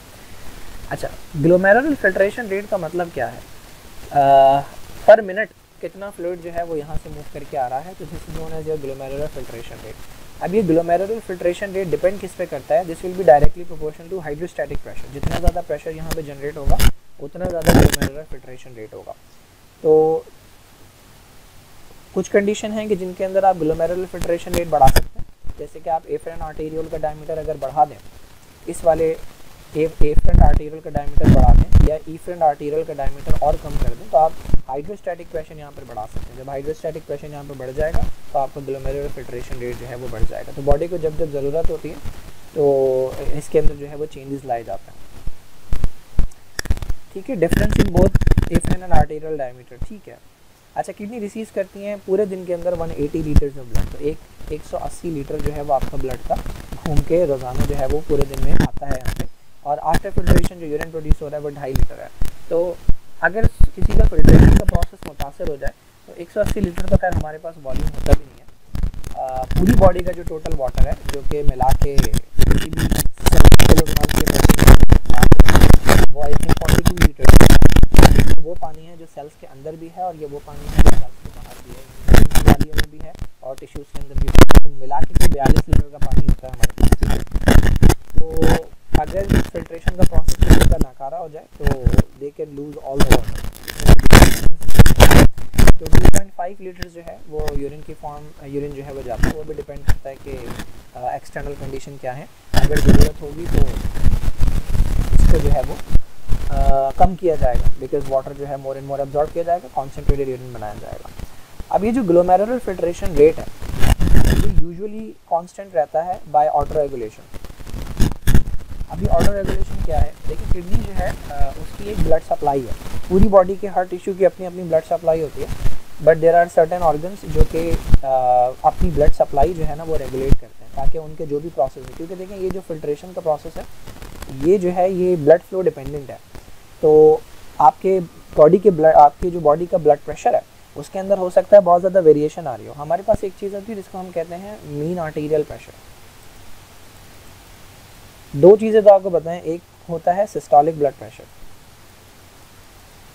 अच्छा, ग्लोमेरुलर फिल्ट्रेशन रेट का मतलब क्या है, पर मिनट कितना फ्लूइड जो है वो यहाँ से मूव करके आ रहा है, तो this is known as your glomerular filtration rate. अब ये ग्लोमेरुलर फिल्ट्रेशन रेट डिपेंड किस पे करता है, this will be directly proportional to hydrostatic pressure. जितना ज़्यादा प्रेशर यहाँ पे जनरेट होगा उतना ज़्यादा ग्लोमेरुलर फिल्ट्रेशन रेट होगा। तो कुछ कंडीशन है कि जिनके अंदर आप ग्लोमेरुलर फिल्ट्रेशन रेट बढ़ा सकते हैं, जैसे कि आप एफरेंट आर्टेरियोल का डायमीटर अगर बढ़ा दें, इस वाले एफरेंट आर्टेरियल का डायमीटर बढ़ा दें या ईफरेंट आर्टेरियल का डायमीटर और कम कर दें, तो आप हाइड्रोस्टैटिक प्रेशर यहाँ पर बढ़ा सकते हैं। जब हाइड्रोस्टैटिक प्रेशर यहाँ पर बढ़ जाएगा तो आपका ग्लोमेरुलर फिल्ट्रेशन रेट जो है वो बढ़ जाएगा। तो बॉडी को जब जब ज़रूरत होती है तो इसके अंदर जो है वो चेंजेस लाए जाते हैं। ठीक है, difference in both afferent and arterial diameter. ठीक है। अच्छा, किडनी रिसीव करती हैं पूरे दिन के अंदर 180 लीटर्स ऑफ ब्लड, तो 180 लीटर जो है वो आपका ब्लड का घूम के रोज़ाना जो है वो पूरे दिन में आता है यहाँ पे। और आफ्टर फिल्ट्रेशन जो यूरिन प्रोड्यूस हो रहा है वो 2.5 लीटर है। तो अगर किसी का फिल्ट्रेशन का प्रोसेस मुतासर हो जाए तो 180 लीटर तो खैर हमारे पास वॉल्यूम होता भी नहीं है। पूरी बॉडी का जो टोटल वाटर है जो कि मिला के किसी भी किलोग्राम के वो आई थिंक 42 लीटर, वो पानी है जो सेल्स के अंदर भी है और ये वो पानी है जो सेल्स के बाहर भी है, नालियों में भी है और टिश्यूज़ के अंदर भी है। तो मिला के 42 लीटर का पानी होता है हमारे पास। तो अगर फिल्ट्रेशन का प्रोसेस किसी का नाकारा हो जाए तो they can lose all the water. तो 2.5 लीटर जो है वो यूरिन की फॉर्म यूरिन जो है वो जाता है। वो भी डिपेंड करता है कि एक्सटर्नल कंडीशन क्या है। अगर ज़रूरत होगी तो इसको जो है वो कम किया जाएगा, बिकॉज वाटर जो है मोर एंड मोर एब्जॉर्ब किया जाएगा, कॉन्सेंट्रेटेड यूरिन बनाया जाएगा। अब ये जो ग्लोमेरुलर फिल्ट्रेशन रेट है ये यूजुअली कांस्टेंट रहता है बाय ऑटो रेगुलेशन। अभी ऑटो रेगुलेशन क्या है, देखिए किडनी जो है उसकी एक ब्लड सप्लाई है, पूरी बॉडी के हर टिश्यू की अपनी अपनी ब्लड सप्लाई होती है, but there are certain organs जो कि अपनी ब्लड सप्लाई जो है ना वो रेगुलेट करते हैं ताकि उनके जो भी प्रोसेस है, क्योंकि देखें ये जो फिल्ट्रेशन का प्रोसेस है ये जो है ये ब्लड फ्लो डिपेंडेंट है। तो आपके बॉडी के ब्लड, आपके जो बॉडी का ब्लड प्रेशर है उसके अंदर हो सकता है बहुत ज़्यादा वेरिएशन आ रही हो। हमारे पास एक चीज़ होती है जिसको हम कहते हैं मीन आर्टीरियल प्रेशर। दो चीज़ें तो आपको बताएं, एक होता है सिस्टोलिक ब्लड प्रेशर,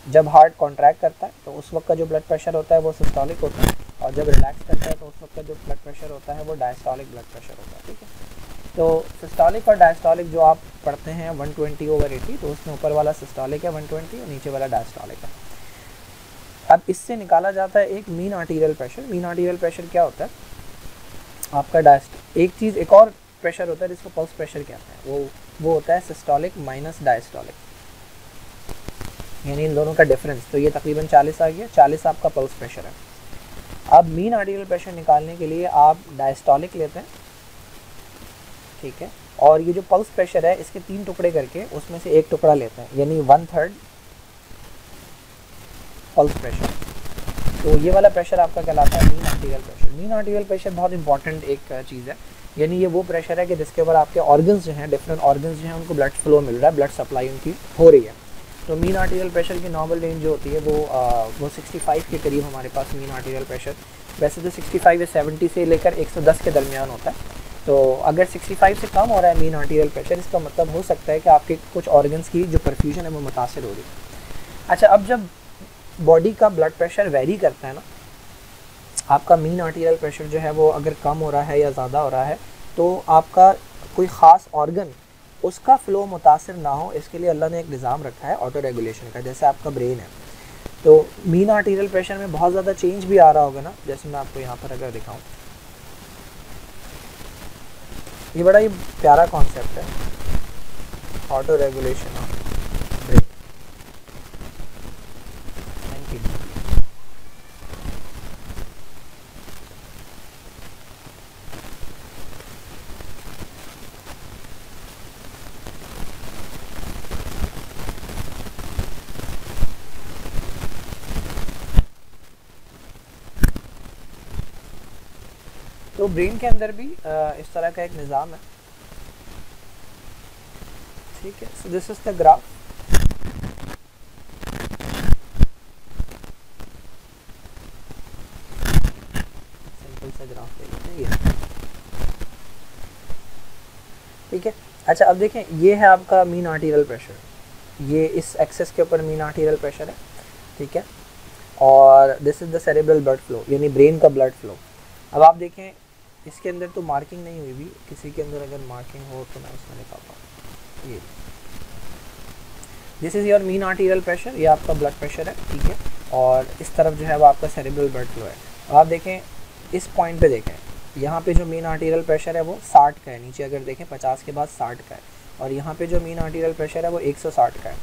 जब हार्ट कॉन्ट्रैक्ट करता है तो उस वक्त का जो ब्लड प्रेशर होता है वो सिस्टोलिक होता है, और जब रिलैक्स करता है तो उस वक्त का जो ब्लड प्रेशर होता है वो डायस्टोलिक ब्लड प्रेशर होता है। ठीक है, तो सिस्टोलिक और डायस्टोलिक जो आप पढ़ते हैं 120/80, तो उसमें ऊपर वाला सिस्टोलिक है 120 और नीचे वाला डायस्टोलिक है। अब इससे निकाला जाता है एक mean arterial pressure. Mean arterial pressure क्या होता है आपका एक चीज़, एक और प्रेशर होता है जिसको पल्स प्रेशर कहते हैं, वो होता है सिस्टोलिक माइनस डायस्टोलिक, यानी इन दोनों का डिफरेंस। तो ये तकरीबन 40 आ गया, 40 आपका पल्स प्रेशर है। अब मीन आर्टीरियल प्रेशर निकालने के लिए आप डायस्टोलिक लेते हैं, ठीक है, और ये जो पल्स प्रेशर है इसके 3 टुकड़े करके उसमें से एक टुकड़ा लेते हैं, यानी 1/3 पल्स प्रेशर। तो ये वाला प्रेशर आपका कहलाता है mean arterial pressure. Mean arterial pressure बहुत इंपॉर्टेंट एक चीज़ है, यानी ये वो प्रेशर है कि जिसके ऊपर आपके ऑर्गन्स जो हैं, डिफरेंट ऑर्गन्स जो हैं उनको ब्लड फ्लो मिल रहा है, ब्लड सप्लाई उनकी हो रही है। तो मीन आर्टीरियल प्रेशर की नॉर्मल रेंज जो होती है वो 65 के करीब हमारे पास मीन आर्टीरियल प्रेशर, वैसे तो 65 या 70 से लेकर 110 के दरमियान होता है। तो अगर 65 से कम हो रहा है मीन आर्टीरियल प्रेशर, इसका मतलब हो सकता है कि आपके कुछ ऑर्गन्स की जो परफ्यूजन है वो मुतासर हो रही है। अच्छा, अब जब बॉडी का ब्लड प्रेशर वेरी करता है ना, आपका मीन आर्टीरियल प्रेशर जो है वो अगर कम हो रहा है या ज़्यादा हो रहा है, तो आपका कोई ख़ास ऑर्गन उसका फ़्लो मुतासर ना हो, इसके लिए अल्लाह ने एक निज़ाम रखा है ऑटो रेगुलेशन का। जैसे आपका ब्रेन है, तो मीन आर्टीरियल प्रेशर में बहुत ज़्यादा चेंज भी आ रहा होगा ना, जैसे मैं आपको यहाँ पर अगर दिखाऊँ, ये बड़ा ही प्यारा कॉन्सेप्ट है auto regulation of brain and kidney. तो ब्रेन के अंदर भी इस तरह का एक निज़ाम है, ठीक है, so this is the graph. Simple सा ग्राफ ले लेते हैं ये, ठीक है। अच्छा अब देखें, ये है आपका मीन आर्टीरियल प्रेशर, ये इस एक्सेस के ऊपर मीन आर्टीरियल प्रेशर है, ठीक है। और this is the cerebral blood flow, यानी ब्रेन का ब्लड फ्लो। अब आप देखें इसके अंदर तो मार्किंग नहीं हुई भी, किसी के अंदर अगर मार्किंग हो तो मैं उसमें निकालता हूँ। ये this is your mean arterial pressure, ये आपका ब्लड प्रेशर है, ठीक है। और इस तरफ जो है वो आपका सेरेब्रल ब्लड फ्लो है। अब आप देखें इस पॉइंट पे देखें, यहाँ पे जो मीन आर्टीरियल प्रेशर है वो 60 का है, नीचे अगर देखें 50 के बाद 60 का है, और यहाँ पे जो मीन आर्टीरियल प्रेशर है वो 160 का है।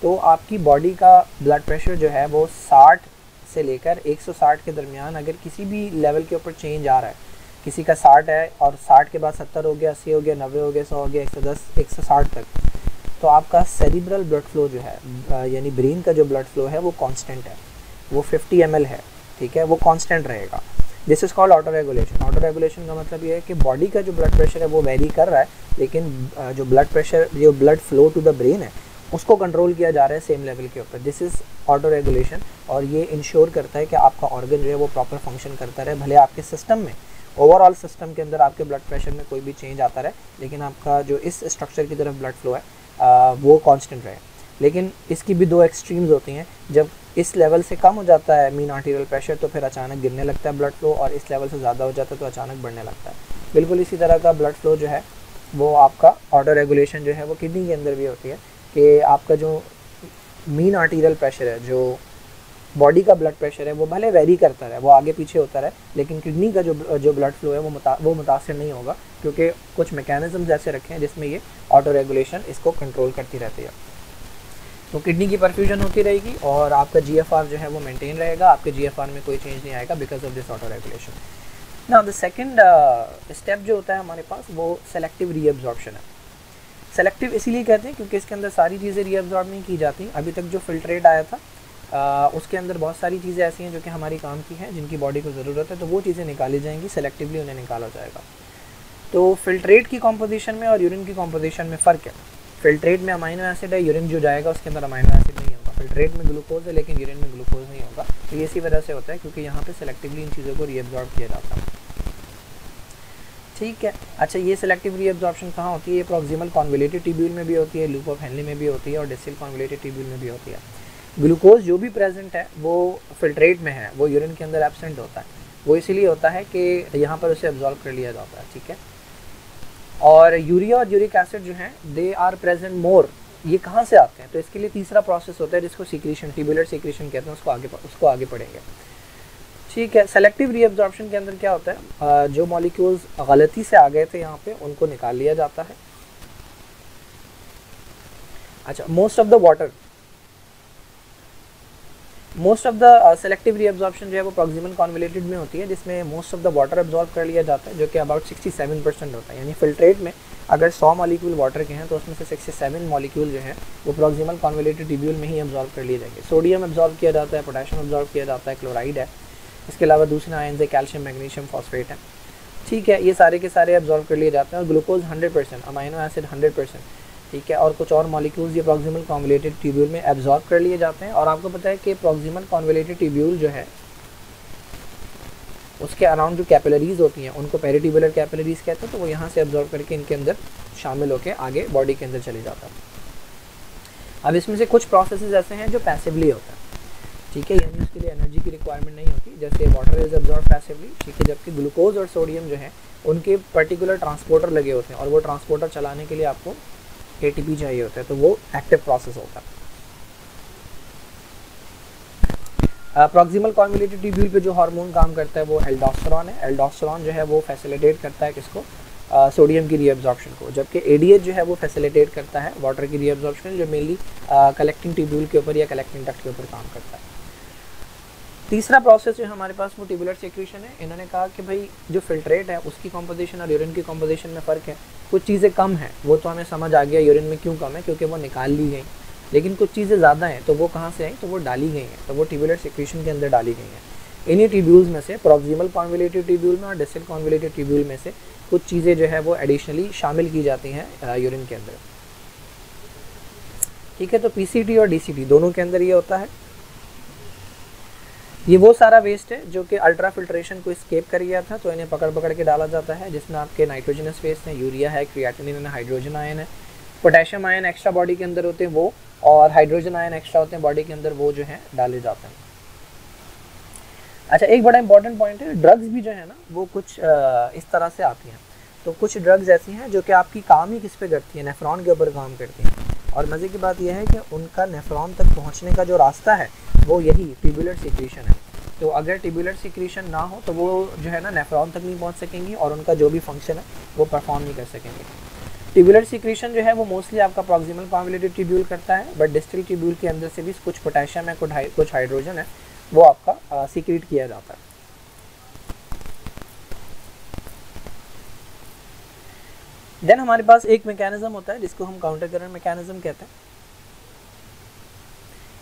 तो आपकी बॉडी का ब्लड प्रेशर जो है वो 60 से लेकर 160 के दरमियान अगर किसी भी लेवल के ऊपर चेंज आ रहा है, किसी का 60 है और 60 के बाद 70 हो गया, 80 हो गया, 90 हो गया, 100 हो गया, 110, 160 तक, तो आपका सेरिब्रल ब्लड फ्लो जो है यानी ब्रेन का जो ब्लड फ्लो है वो कांस्टेंट है, वो 50 ml है, ठीक है, वो कांस्टेंट रहेगा। This is called auto regulation. Auto regulation का मतलब ये है कि बॉडी का जो ब्लड प्रेशर है वो वेरी कर रहा है, लेकिन जो ब्लड प्रेशर, जो blood flow to the brain है उसको कंट्रोल किया जा रहा है सेम लेवल के ऊपर। दिस इज़ ऑटो रेगुलेशन, और ये इंश्योर करता है कि आपका ऑर्गन जो है वो प्रॉपर फंक्शन करता रहे, भले आपके सिस्टम में, ओवरऑल सिस्टम के अंदर आपके ब्लड प्रेशर में कोई भी चेंज आता रहे, लेकिन आपका जो इस स्ट्रक्चर की तरफ ब्लड फ्लो है वो कांस्टेंट रहे। लेकिन इसकी भी दो एक्सट्रीम्स होती हैं, जब इस लेवल से कम हो जाता है मीन आर्टीरियल प्रेशर तो फिर अचानक गिरने लगता है ब्लड फ्लो, और इस लेवल से ज़्यादा हो जाता है तो अचानक बढ़ने लगता है। बिल्कुल इसी तरह का ब्लड फ्लो जो है वो आपका ऑटो रेगुलेशन जो है वो किडनी के अंदर भी होती है, कि आपका जो मीन आर्टीरियल प्रेशर है, जो बॉडी का ब्लड प्रेशर है, वो भले वेरी करता रहे, वो आगे पीछे होता रहे, लेकिन किडनी का जो ब्लड फ्लो है वो मुतासिर नहीं होगा, क्योंकि कुछ मैकेनिज्म ऐसे रखे हैं जिसमें ये ऑटो रेगुलेशन इसको कंट्रोल करती रहती है। तो किडनी की परफ्यूजन होती रहेगी और आपका GFR जो है वो मेंटेन रहेगा, आपके GFR में कोई चेंज नहीं आएगा because of this auto regulation. Now the second step जो होता है हमारे पास वो सेलेक्टिव रीअब्जॉर्प्शन है। सेलेक्टिव इसीलिए कहते हैं क्योंकि इसके अंदर सारी चीज़ें रीअब्जॉर्ब नहीं की जाती। अभी तक जो फिल्ट्रेट आया था उसके अंदर बहुत सारी चीज़ें ऐसी हैं जो कि हमारी काम की हैं, जिनकी बॉडी को ज़रूरत है, तो वो चीज़ें निकाली जाएंगी, सेलेक्टिवली उन्हें निकाला जाएगा। तो फिल्ट्रेट की कॉम्पोजिशन में और यूरिन की कॉम्पोजिशन में फ़र्क है। फिल्ट्रेट में अमाइनो एसिड है, यूरिन जो जाएगा उसके अंदर अमाइनो एसिड नहीं होगा। फिल्ट्रेट में ग्लूकोज है लेकिन यूरिन में ग्लूकोज नहीं होगा। तो ये इसी वजह से होता है क्योंकि यहाँ पे सेलेक्टिवली इन चीज़ों को रीअब्जॉर्ब किया जाता है, ठीक है। अच्छा, ये सेलेक्टिव रीअब्जॉर्प्शन कहाँ होती है? ये प्रॉक्सिमल कॉन्वोल्यूटेड ट्यूब्यूल में भी होती है, लूप ऑफ हेनले में भी होती है और डिस्टल कॉन्वोल्यूटेड ट्यूब्यूल में भी होती है। ग्लूकोज जो भी प्रेजेंट है वो फिल्ट्रेट में है, वो यूरिन के अंदर एब्सेंट होता है। वो इसीलिए होता है कि यहाँ पर उसे एब्जॉर्ब कर लिया जाता है, ठीक है। और यूरिया और यूरिक एसिड जो हैं दे आर प्रेजेंट मोर। ये कहाँ से आते हैं? तो इसके लिए तीसरा प्रोसेस होता है जिसको सीक्रेशन, ट्यूबुलर सीक्रेशन कहते हैं, उसको आगे पढ़ेंगे, ठीक है। सेलेक्टिव रीअब्जॉर्प्शन के अंदर क्या होता है, जो मॉलिक्यूल्स गलती से आ गए थे यहाँ पे उनको निकाल लिया जाता है। अच्छा, most of the selective reabsorption जो है वो प्रॉक्सिमल कॉन्वोल्यूटेड में होती है, जिसमें most of the water absorb कर लिया जाता है, जो कि अबाउट 67% होता है। यानी फिल्ट्रेट में अगर 100 मॉलिक्यूल वाटर के हैं तो उसमें से 67 मॉलिक्यूल जो हैं वो प्रॉक्सिमल कॉन्वोल्यूटेड ट्यूब्यूल में ही एब्जॉर्ब कर लिए जाएंगे। सोडियम एब्जॉर्ब किया जाता है, पोटेशियम एब्जॉर्ब किया जाता है, क्लोराइड है, इसके अलावा दूसरे आयन्स है, कैल्शियम, मैग्नीशियम, फॉस्फेट है, ठीक है। ये सारे के सारे एब्जॉर्ब कर लिए जाते हैं। और ग्लूकोज 100%, अमाइनो एसिड 100%, ठीक है। और कुछ और मॉलिक्यूल्स ये प्रॉक्सिमल कॉन्वोल्यूटेड ट्यूब्यूल में एब्जॉर्ब कर लिए जाते हैं। और आपको पता है कि प्रॉक्सिमल कॉन्वोल्यूटेड ट्यूब्यूल जो है उसके अराउंड जो कैपिलरीज होती हैं उनको पेरिट्यूबुलर कैपिलरीज कहते हैं। तो वो यहाँ से एब्जॉर्ब करके इनके अंदर शामिल होकर आगे बॉडी के अंदर चले जाता है। अब इसमें से कुछ प्रोसेसेस ऐसे हैं जो पैसिवली होता है, ठीक है, यानी उसके लिए एनर्जी की रिक्वायरमेंट नहीं होती, जैसे वाटर इज एब्जॉर्ब पैसिवली, ठीक है। जबकि ग्लूकोज और सोडियम जो है उनके पर्टिकुलर ट्रांसपोर्टर लगे होते हैं और वो ट्रांसपोर्टर चलाने के लिए आपको ATP चाहिए होता है, तो वो एक्टिव प्रोसेस होता है। प्रॉक्सिमल कॉन्वोल्यूटेड ट्यूब्यूल पे जो हार्मोन काम करता है वो एल्डोस्टेरॉन है। एल्डोस्टेरॉन जो है वो फैसिलिटेट करता है किसको? सोडियम की रीअब्जॉर्प्शन को। जबकि ADH जो है वो फैसिलिटेट करता है वाटर की रीअब्जॉर्प्शन, जो मेनली कलेक्टिंग ट्यूब्यूल के ऊपर या कलेक्टिंग डक्ट के ऊपर काम करता है। तीसरा प्रोसेस जो हमारे पास वो ट्यूबुलर सेक्रेशन है। इन्होंने कहा कि भाई जो फिल्ट्रेट है उसकी कॉम्पोजिशन और यूरिन की कॉम्पोजिशन में फ़र्क है, कुछ चीज़ें कम हैं, वो तो हमें समझ आ गया यूरिन में क्यों कम है, क्योंकि वो निकाल ली गई, लेकिन कुछ चीज़ें ज़्यादा हैं, तो वो कहाँ से आई? तो वो डाली गई हैं, तो वो ट्यूबुलर सेक्रेशन के अंदर डाली गई हैं। इन्हीं ट्यूब्यूल्स में से प्रॉक्सिमल कॉन्वोल्यूटेड ट्यूब्यूल में और डिस्टल कॉन्वोल्यूटेड ट्यूब्यूल में से कुछ चीज़ें जो है वो एडिशनली शामिल की जाती हैं यूरिन के अंदर। ठीक है। तो पीसीटी और डीसीटी दोनों के अंदर ये होता है। ये वो सारा वेस्ट है जो कि अल्ट्रा फिल्ट्रेशन को स्केप कर गया था, तो इन्हें पकड़ पकड़ के डाला जाता है, जिसमें आपके नाइट्रोजनस वेस्ट हैं, यूरिया है, क्रिएटिनिन है, हाइड्रोजन आयन है, पोटेशियम आयन एक्स्ट्रा बॉडी के अंदर होते हैं वो, और हाइड्रोजन आयन एक्स्ट्रा होते हैं बॉडी के अंदर, वो जो है डाले जाते हैं। अच्छा, एक बड़ा इंपॉर्टेंट पॉइंट है, ड्रग्स भी जो है ना वो कुछ इस तरह से आती हैं। तो कुछ ड्रग्स ऐसी हैं जो कि आपकी काम ही किस पे करती है, नेफ्रॉन के ऊपर काम करती हैं। और मज़े की बात यह है कि उनका नेफ्रॉन तक पहुंचने का जो रास्ता है वो यही ट्यूबुलर सिक्रीशन है। तो अगर ट्यूबुलर सिक्रीशन ना हो तो वो जो है ना नेफ्रॉन तक नहीं पहुंच सकेंगी और उनका जो भी फंक्शन है वो परफॉर्म नहीं कर सकेंगे। ट्यूबुलर सिक्रीशन जो है वो मोस्टली आपका प्रॉक्सिमल कॉन्वोल्यूटेड ट्यूब्यूल करता है, बट डिस्टल ट्यूब्यूल के अंदर से भी कुछ पोटेशियम है, कुछ हाइड्रोजन है, वो आपका सीक्रेट किया जाता है। देन हमारे पास एक मैकेनिज्म होता है जिसको हम काउंटर करंट मैकेनिज्म कहते हैं।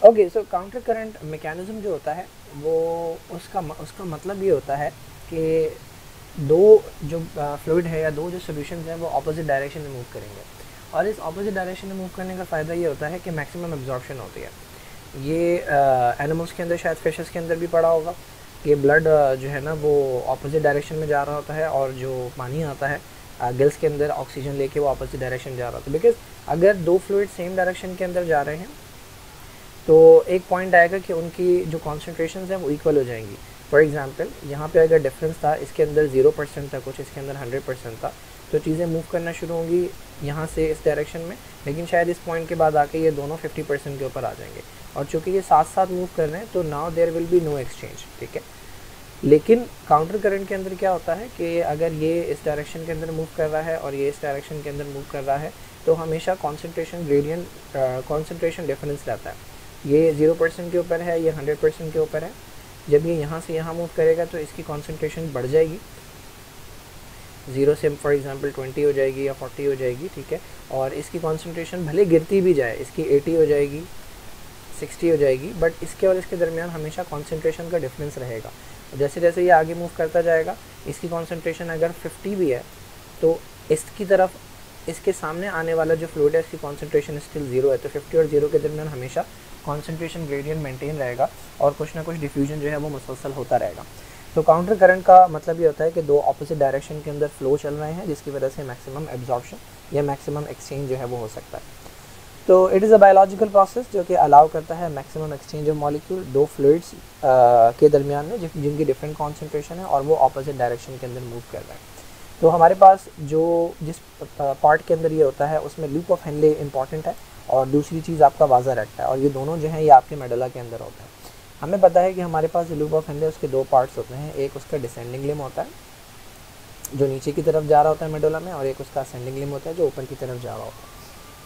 ओके, सो काउंटर करंट मैकेनिज्म जो होता है वो उसका मतलब ये होता है कि दो जो फ्लूइड है या दो जो सॉल्यूशन हैं वो ऑपोजिट डायरेक्शन में मूव करेंगे, और इस ऑपोजिट डायरेक्शन में मूव करने का फ़ायदा ये होता है कि मैक्सिमम एब्जॉर्प्शन होती है। ये एनिमल्स के अंदर, शायद फिशेस के अंदर भी पड़ा होगा, कि ब्लड जो है ना वो ऑपोजिट डायरेक्शन में जा रहा होता है, और जो पानी आता है गिल्स के अंदर ऑक्सीजन लेके वो ऑपोजिट डायरेक्शन जा रहा होता है। बिकॉज अगर दो फ्लूइड सेम डायरेक्शन के अंदर जा रहे हैं तो एक पॉइंट आएगा कि उनकी जो कॉन्सेंट्रेशन है वो इक्वल हो जाएंगी। फॉर एग्जांपल यहाँ पे अगर डिफरेंस था, इसके अंदर 0% था कुछ, इसके अंदर 100% था, तो चीज़ें मूव करना शुरू होंगी यहाँ से इस डायरेक्शन में, लेकिन शायद इस पॉइंट के बाद आके ये दोनों 50% के ऊपर आ जाएंगे, और चूँकि ये साथ साथ मूव कर रहे हैं तो now there will be no exchange, ठीक है। लेकिन काउंटर करंट के अंदर क्या होता है कि अगर ये इस डायरेक्शन के अंदर मूव कर रहा है और ये इस डायरेक्शन के अंदर मूव कर रहा है, तो हमेशा कॉन्सेंट्रेशन ग्रेडियंट, कॉन्सेंट्रेशन डिफरेंस रहता है। ये 0% के ऊपर है, ये 100% के ऊपर है। जब ये यहाँ से यहाँ मूव करेगा तो इसकी कॉन्सेंट्रेशन बढ़ जाएगी, 0 से फॉर एग्जांपल 20 हो जाएगी या 40 हो जाएगी, ठीक है। और इसकी कॉन्सेंट्रेशन भले गिरती भी जाए, इसकी 80 हो जाएगी, 60 हो जाएगी, बट इसके और इसके दरमियान हमेशा कॉन्सेंट्रेशन का डिफरेंस रहेगा। जैसे जैसे ये आगे मूव करता जाएगा, इसकी कॉन्सेंट्रेशन अगर 50 भी है तो इसकी तरफ, इसके सामने आने वाला जो फ्लूइड है इसकी कॉन्सेंट्रेशन स्टिल 0 है, तो 50 और 0 के दरमियान हमेशा कॉन्सेंट्रेशन ग्रेडियंट मेंटेन रहेगा और कुछ ना कुछ डिफ्यूजन जो है वो मुसलसल होता रहेगा। तो काउंटर करंट का मतलब ये होता है कि दो ऑपोजिट डायरेक्शन के अंदर फ्लो चल रहे हैं, जिसकी वजह से मैक्सिमम एब्जॉर्प्शन या मैक्सिमम एक्सचेंज जो है वो हो सकता है। तो it is a biological process जो कि अलाउ करता है मैक्सिमम एक्सचेंज ऑफ मॉलिक्यूल दो फ्लूइड्स के दरमियान में जिनकी डिफरेंट कॉन्सेंट्रेशन है और वो ऑपोजिट डायरेक्शन के अंदर मूव कर रहे हैं। तो हमारे पास जो जिस पार्ट के अंदर ये होता है उसमें लूप ऑफ हेनले इंपॉर्टेंट है, और दूसरी चीज़ आपका वाजा रेक्टा है, और ये दोनों जो हैं ये आपके मेडुला के अंदर होता है। हमें पता है कि हमारे पास जो लूप ऑफ हेनले उसके दो पार्ट्स होते हैं, एक उसका डिसेंडिंग लिम होता है जो नीचे की तरफ जा रहा होता है मेडुला में, और एक उसका असेंडिंग लिम होता है जो ऊपर की तरफ जा रहा होता है।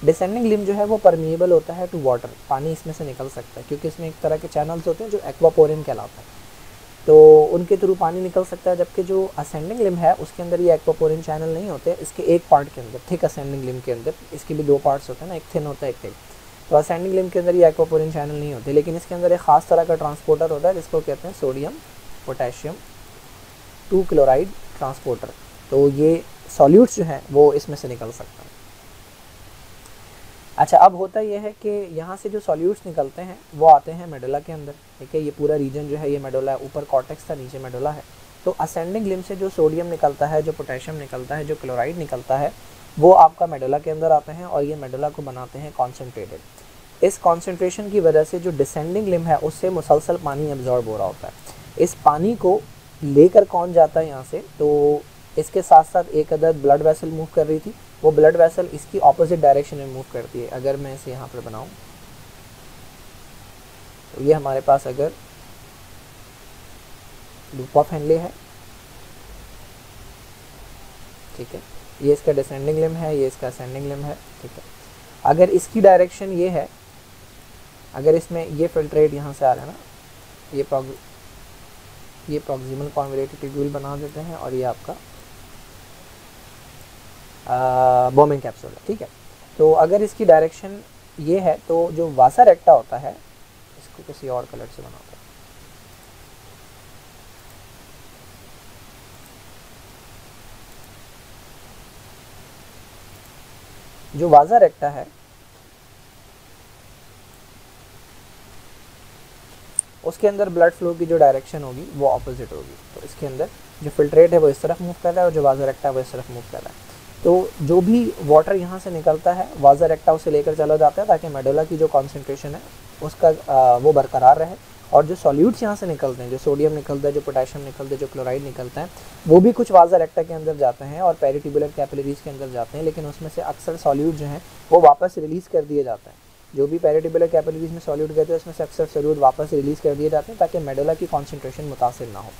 डिसेंडिंग लिम जो है वो परमिएबल होता है टू वाटर, पानी इसमें से निकल सकता है क्योंकि इसमें एक तरह के चैनल्स होते हैं जो एक्वापोरिन कहलाता है, तो उनके थ्रू पानी निकल सकता है। जबकि जो असेंडिंग लिम है उसके अंदर ये एक्वापोरिन चैनल नहीं होते, इसके एक पार्ट के अंदर, थिक असेंडिंग लिम के अंदर इसके भी दो पार्ट्स होते हैं ना, एक थिन होता है एक थिक, तो असेंडिंग लिम के अंदर ये एक्वापोरिन चैनल नहीं होते, लेकिन इसके अंदर एक ख़ास तरह का ट्रांसपोर्टर होता है जिसको कहते हैं सोडियम पोटेशियम 2 क्लोराइड ट्रांसपोर्टर। तो ये सॉल्यूट्स जो है वो इसमें से निकल सकता है। अच्छा, अब होता यह है कि यहाँ से जो सॉल्यूट्स निकलते हैं वो आते हैं मेडुला के अंदर, ठीक है। ये पूरा रीजन जो है ये मेडुला है, ऊपर कॉर्टेक्स था, नीचे मेडुला है। तो असेंडिंग लिम से जो सोडियम निकलता है, जो पोटेशियम निकलता है, जो क्लोराइड निकलता है, वो आपका मेडुला के अंदर आते हैं और ये मेडुला को बनाते हैं कॉन्सेंट्रेटेड। इस कॉन्सेंट्रेशन की वजह से जो डिसेंडिंग लिम है उससे मुसलसल पानी एब्जॉर्ब हो रहा होता है। इस पानी को लेकर कौन जाता है यहाँ से, तो इसके साथ साथ एक अदद ब्लड वेसल मूव कर रही थी, वो ब्लड वेसल इसकी ऑपोजिट डायरेक्शन में मूव करती है। अगर मैं इसे यहाँ पर बनाऊँ तो ये हमारे पास अगर लूप ऑफ हेनले है, ठीक है, ये इसका डिसेंडिंग लिम है, ये इसका असेंडिंग लिम है, ठीक है। अगर इसकी डायरेक्शन ये है, अगर इसमें ये फिल्ट्रेट यहाँ से आ रहा है ना, ये प्रॉक्सिमल कॉन्वोल्यूटेड ट्यूब्यूल बना देते हैं और ये आपका बोमिंग कैप्सूल है, ठीक है। तो अगर इसकी डायरेक्शन ये है तो जो वासा रेक्टा होता है, इसको किसी और कलर से बनाते हैं, जो वासा रेक्टा है उसके अंदर ब्लड फ्लो की जो डायरेक्शन होगी वो ऑपोजिट होगी। तो इसके अंदर जो फिल्ट्रेट है वो इस तरफ मूव कर रहा है और जो वाज़ा रेक्टा है वो इस तरफ मूव कर रहा है। तो जो भी वाटर यहाँ से निकलता है वाज़ा रेक्टा उसे लेकर चला जाता है ताकि मेडुला की जो कॉन्सेंट्रेशन है उसका वो बरकरार रहे, और जो सॉल्यूट्स यहाँ से निकलते हैं, जो सोडियम निकलता है, जो पोटेशियम निकलता है, जो क्लोराइड निकलता है, वो भी कुछ वाज़ा रेक्टा के अंदर जाते हैं और पेरिट्यूबुलर कैपिलरीज के अंदर जाते हैं, लेकिन उसमें से अक्सर सॉल्यूट जो हैं वो वापस रिलीज़ कर दिए जाते हैं। जो भी पेरिट्यूबुलर कैपिलरीज में सॉल्यूट गए थे उसमें से अक्सर सॉल्यूट वापस रिलीज़ कर दिए जाते हैं ताकि मेडुला की कॉन्सेंट्रेशन मुतासिर ना हो।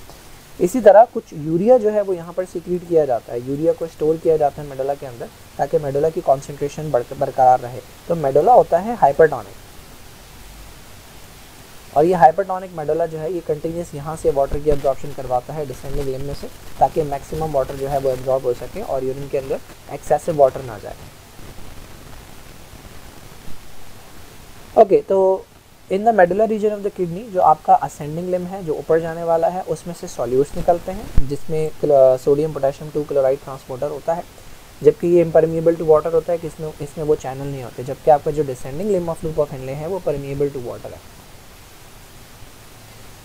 इसी तरह कुछ यूरिया जो है वो यहाँ पर सीक्रेट किया जाता है, यूरिया को स्टोर किया जाता है मेडुला के अंदर ताकि मेडुला की कॉन्सेंट्रेशन बरकरार रहे। तो मेडुला होता है हाइपरटोनिक, और ये हाइपरटोनिक मेडुला जो है ये कंटिन्यूस यहाँ से वाटर की एब्जॉर्प्शन करवाता है डिसेंडिंग लिम्ब में से, ताकि मैक्सिमम वाटर जो है वो एब्जॉर्ब हो सके और यूरिन के अंदर एक्सेसिव वाटर ना जाए। ओके, तो in the medulla reason of the kidney जो आपका असेंडिंग लिम्ब है जो ऊपर जाने वाला है उसमें से सॉल्यूट्स निकलते हैं जिसमें सोडियम पोटेशियम 2 क्लोराइड ट्रांसपोर्टर होता है, जबकि ये इम्परमिएबल टू वाटर होता है कि इसमें वो चैनल नहीं होते, जबकि आपका जो descending limb of loop of Henley है वो परमिएबल टू वाटर है।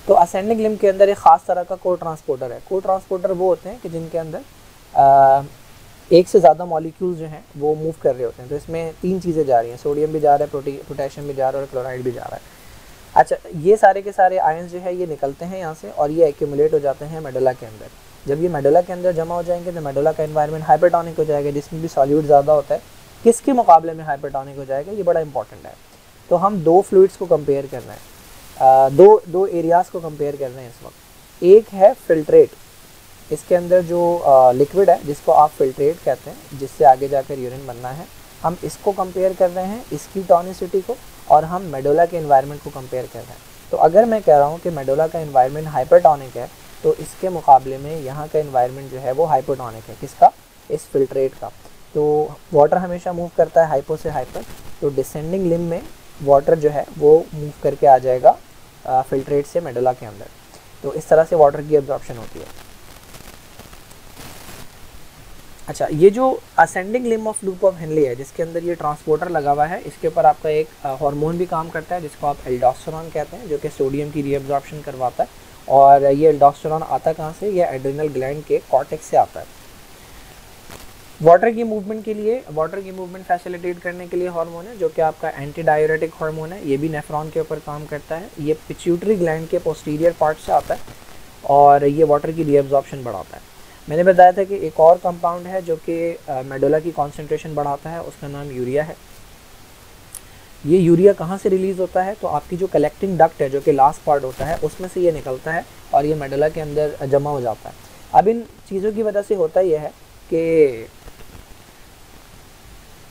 तो असेंडिंग लिम्ब के अंदर एक ख़ास तरह का को ट्रांसपोर्टर है। को ट्रांसपोर्टर वो होते हैं कि जिनके अंदर एक से ज़्यादा मॉलिक्यूल्स जो हैं वो मूव कर रहे होते हैं। तो इसमें 3 चीज़ें जा रही हैं, सोडियम भी जा रहा है, पोटेशियम भी जा रहा है और क्लोराइड भी जा रहा है। अच्छा, ये सारे के सारे आयंस जो है ये निकलते हैं यहाँ से और ये एक्यूमुलेट हो जाते हैं मेडुला के अंदर। जब ये मेडुला के अंदर जमा हो जाएंगे तो मेडुला का एनवायरनमेंट हाइपरटोनिक हो जाएगा, जिसमें भी सॉल्यूट ज़्यादा होता है। किसके मुकाबले में हाइपरटोनिक हो जाएगा, ये बड़ा इंपॉर्टेंट है। तो हम 2 फ्लूइड्स को कंपेयर कर रहे हैं, दो एरियाज़ को कंपेयर कर रहे हैं इस वक्त। एक है फिल्ट्रेट, इसके अंदर जो लिक्विड है जिसको आप फिल्ट्रेट कहते हैं, जिससे आगे जाकर यूरिन बनना है, हम इसको कंपेयर कर रहे हैं, इसकी टॉनिसिटी को, और हम मेडुला के एनवायरनमेंट को कंपेयर कर रहे हैं। तो अगर मैं कह रहा हूँ कि मेडुला का एनवायरनमेंट हाइपरटोनिक है तो इसके मुकाबले में यहाँ का एनवायरनमेंट जो है वो हाइपोटोनिक है। किसका? इस फिल्ट्रेट का। तो वाटर हमेशा मूव करता है हाइपो से हाइपर, तो डिसेंडिंग लिम्ब में वाटर जो है वो मूव करके आ जाएगा फिल्ट्रेट से मेडुला के अंदर। तो इस तरह से वाटर की एब्जॉर्प्शन होती है। अच्छा, ये जो ascending limb of loop of Henley है जिसके अंदर ये ट्रांसपोर्टर लगा हुआ है, इसके ऊपर आपका एक हार्मोन भी काम करता है जिसको आप एल्डोस्टेरोन कहते हैं, जो कि सोडियम की रीअब्जॉर्प्शन करवाता है। और ये एल्डोस्टेरोन आता कहाँ से? ये एड्रिनल ग्लैंड के कॉर्टेक्स से आता है। वाटर की मूवमेंट फैसिलिटेट करने के लिए हार्मोन है जो कि आपका एंटी डाययूरेटिक हार्मोन है। ये भी नेफ्रॉन के ऊपर काम करता है। ये पिट्यूटरी ग्लैंड के पोस्टीरियर पार्ट से आता है और ये वाटर की रीअब्जॉर्प्शन बढ़ाता है। मैंने बताया था कि एक और कंपाउंड है जो कि मेडुला की कॉन्सेंट्रेशन बढ़ाता है, उसका नाम यूरिया है। ये यूरिया कहाँ से रिलीज़ होता है? तो आपकी जो कलेक्टिंग डक्ट है जो कि लास्ट पार्ट होता है उसमें से ये निकलता है और ये मेडुला के अंदर जमा हो जाता है। अब इन चीज़ों की वजह से होता यह है कि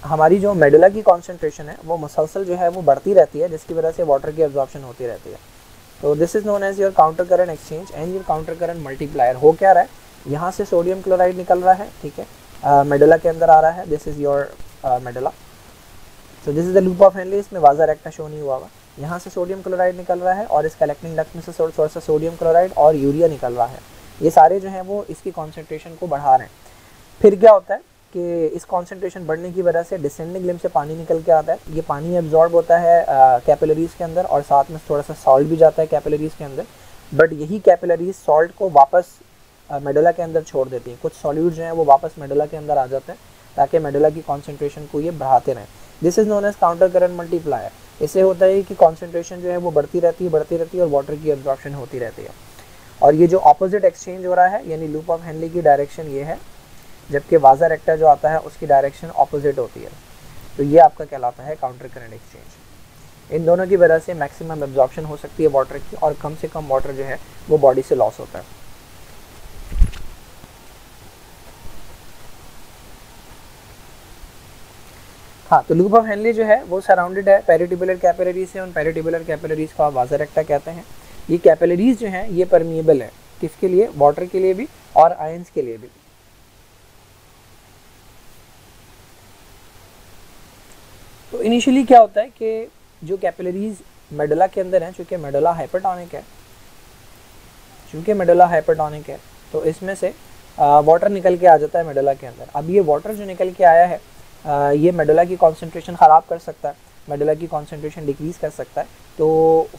हमारी जो मेडुला की कॉन्सेंट्रेशन है वो मुसलसल जो है वो बढ़ती रहती है, जिसकी वजह से वाटर की एब्जॉर्प्शन होती रहती है। तो this is known as your counter current exchange and your counter current multiplier. हो क्या रहा है? यहाँ से सोडियम क्लोराइड निकल रहा है, ठीक है, मेडुला के अंदर आ रहा है। This is your medulla. तो this is the loop of Henle. इसमें वाज़ा रेक्टा शो नहीं हुआ। यहाँ से सोडियम क्लोराइड निकल रहा है और इस कलेक्टिंग डक्ट में से थोड़ा सा सोडियम क्लोराइड और यूरिया निकल रहा है। ये सारे जो हैं वो इसकी कॉन्सेंट्रेशन को बढ़ा रहे हैं। फिर क्या होता है कि इस कॉन्सेंट्रेशन बढ़ने की वजह से डिसेंडिंग लिम्ब से पानी निकल के आता है। ये पानी एब्जॉर्ब होता है कैपिलरीज के अंदर और साथ में थोड़ा सा सॉल्ट भी जाता है कैपिलरीज के अंदर। बट यही कैपिलरीज सॉल्ट को वापस मेडुला के अंदर छोड़ देती हैं। कुछ सॉल्यूट जो हैं वो वापस मेडुला के अंदर आ जाते हैं ताकि मेडुला की कॉन्सेंट्रेशन को ये बढ़ाते रहें। This is known as counter current multiplier. इससे होता है कि कॉन्सेंट्रेशन जो है वो बढ़ती रहती है और वाटर की एब्जॉर्प्शन होती रहती है। और ये जो ऑपोजिट एक्सचेंज हो रहा है, यानी लूप ऑफ हेनले की डायरेक्शन ये है, जबकि वाज़ा रेक्टा जो आता है उसकी डायरेक्शन ऑपोजिट होती है। तो ये आपका कहलाता है काउंटर करंट एक्सचेंज। इन दोनों की वजह से मैक्सिमम एब्जॉर्प्शन हो सकती है वाटर की और कम से कम वाटर जो है वो बॉडी से लॉस होता है। हाँ, तो लूप ऑफ हेनले जो है वो सराउंडेड है पेरिट्यूबुलर कैपिलरीज से। उन पेरिट्यूबुलर कैपिलरीज को आप वाज़ा रेक्टा कहते हैं। ये कैपिलरीज जो हैं ये परमिएबल है, किसके लिए? वाटर के लिए भी और आयंस के लिए भी। तो इनिशियली क्या होता है कि जो कैपिलरीज मेडुला के अंदर हैं, चूँकि मेडुला हाइपरटोनिक है तो इसमें से वाटर निकल के आ जाता है मेडुला के अंदर। अब ये वाटर जो निकल के आया है ये मेडुला की कॉन्सेंट्रेशन ख़राब कर सकता है, मेडुला की कॉन्सेंट्रेशन डिक्रीज़ कर सकता है। तो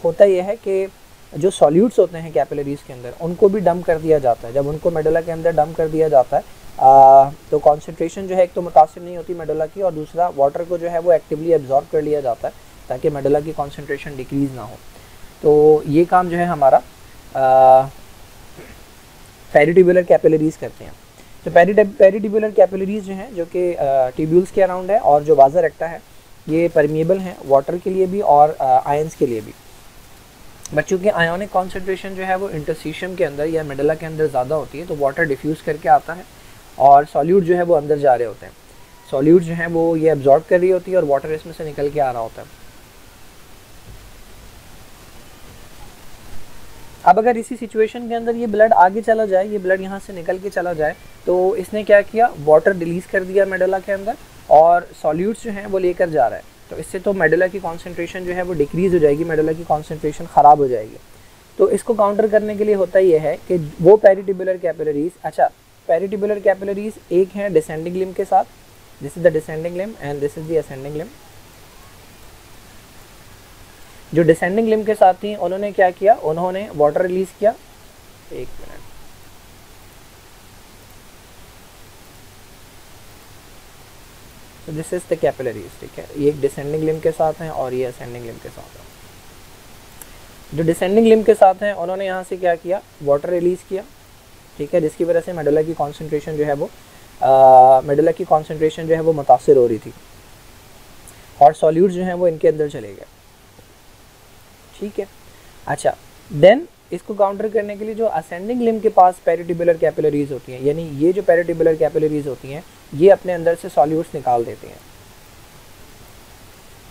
होता यह है कि जो सॉल्यूट्स होते हैं कैपिलरीज के अंदर उनको भी डंप कर दिया जाता है। जब उनको मेडुला के अंदर डंप कर दिया जाता है तो कॉन्सेंट्रेशन जो है एक तो मुतासिर नहीं होती मेडुला की, और दूसरा वाटर को जो है वो एक्टिवली एब्जॉर्ब कर लिया जाता है ताकि मेडुला की कॉन्सेंट्रेशन डिक्रीज़ ना हो। तो ये काम जो है हमारा पेरिट्यूबुलर कैपिलरीज करते हैं। तो पेरिट्यूबुलर कैपिलरीज जो हैं जो कि ट्यूब्यूल्स के अराउंड है, और जो वाज़ा रेक्टा है ये परमिएबल हैं वाटर के लिए भी और आयंस के लिए भी। बट चूँकि आयोनिक कॉन्सेंट्रेशन जो है वो इंटरस्टिशियम के अंदर या मेडुला के अंदर ज़्यादा होती है, तो वाटर डिफ्यूज़ करके आता है और सॉल्यूट जो है वो अंदर जा रहे होते हैं। सॉल्यूट जो है वो ये एब्जॉर्ब कर रही होती है और वाटर इसमें से निकल के आ रहा होता है। अब अगर इसी सिचुएशन के अंदर ये ब्लड आगे चला जाए, ये ब्लड यहाँ से निकल के चला जाए, तो इसने क्या किया, वाटर रिलीज़ कर दिया मेडुला के अंदर और सॉल्यूट्स जो हैं वो लेकर जा रहा है। तो इससे तो मेडुला की कॉन्सेंट्रेशन जो है वो डिक्रीज़ हो जाएगी, मेडुला की कॉन्सेंट्रेशन ख़राब हो जाएगी। तो इसको काउंटर करने के लिए होता ये है कि वो पेरिट्यूबुलर कैपिलरीज, अच्छा पेरिट्यूबुलर कैपिलरीज एक हैं डिसेंडिंग लिम्ब के साथ, this is the descending limb and this is the ascending limb. जो डिसेंडिंग लिम्ब के साथ थी उन्होंने क्या किया, उन्होंने वाटर रिलीज किया, एक मिनट, तो दिस इज द कैपिलरीज, ठीक है, ये एक डिसेंडिंग लिम्ब के साथ हैं और ये असेंडिंग लिम्ब के साथ है। जो डिसेंडिंग लिम्ब के साथ हैं उन्होंने यहाँ से क्या किया, वाटर रिलीज किया, ठीक है, जिसकी वजह से मेडुला की कॉन्सेंट्रेशन जो है वो मुतासिर हो रही थी और सॉल्यूट्स जो हैं वो इनके अंदर चले गए, ठीक है। अच्छा, देन इसको काउंटर करने के लिए जो असेंडिंग लिम्ब के पास पेरिट्यूबुलर कैपिलरीज होती हैं, यानी ये जो पेरिट्यूबुलर कैपिलरीज होती हैं ये अपने अंदर से सॉल्यूट्स निकाल देती हैं,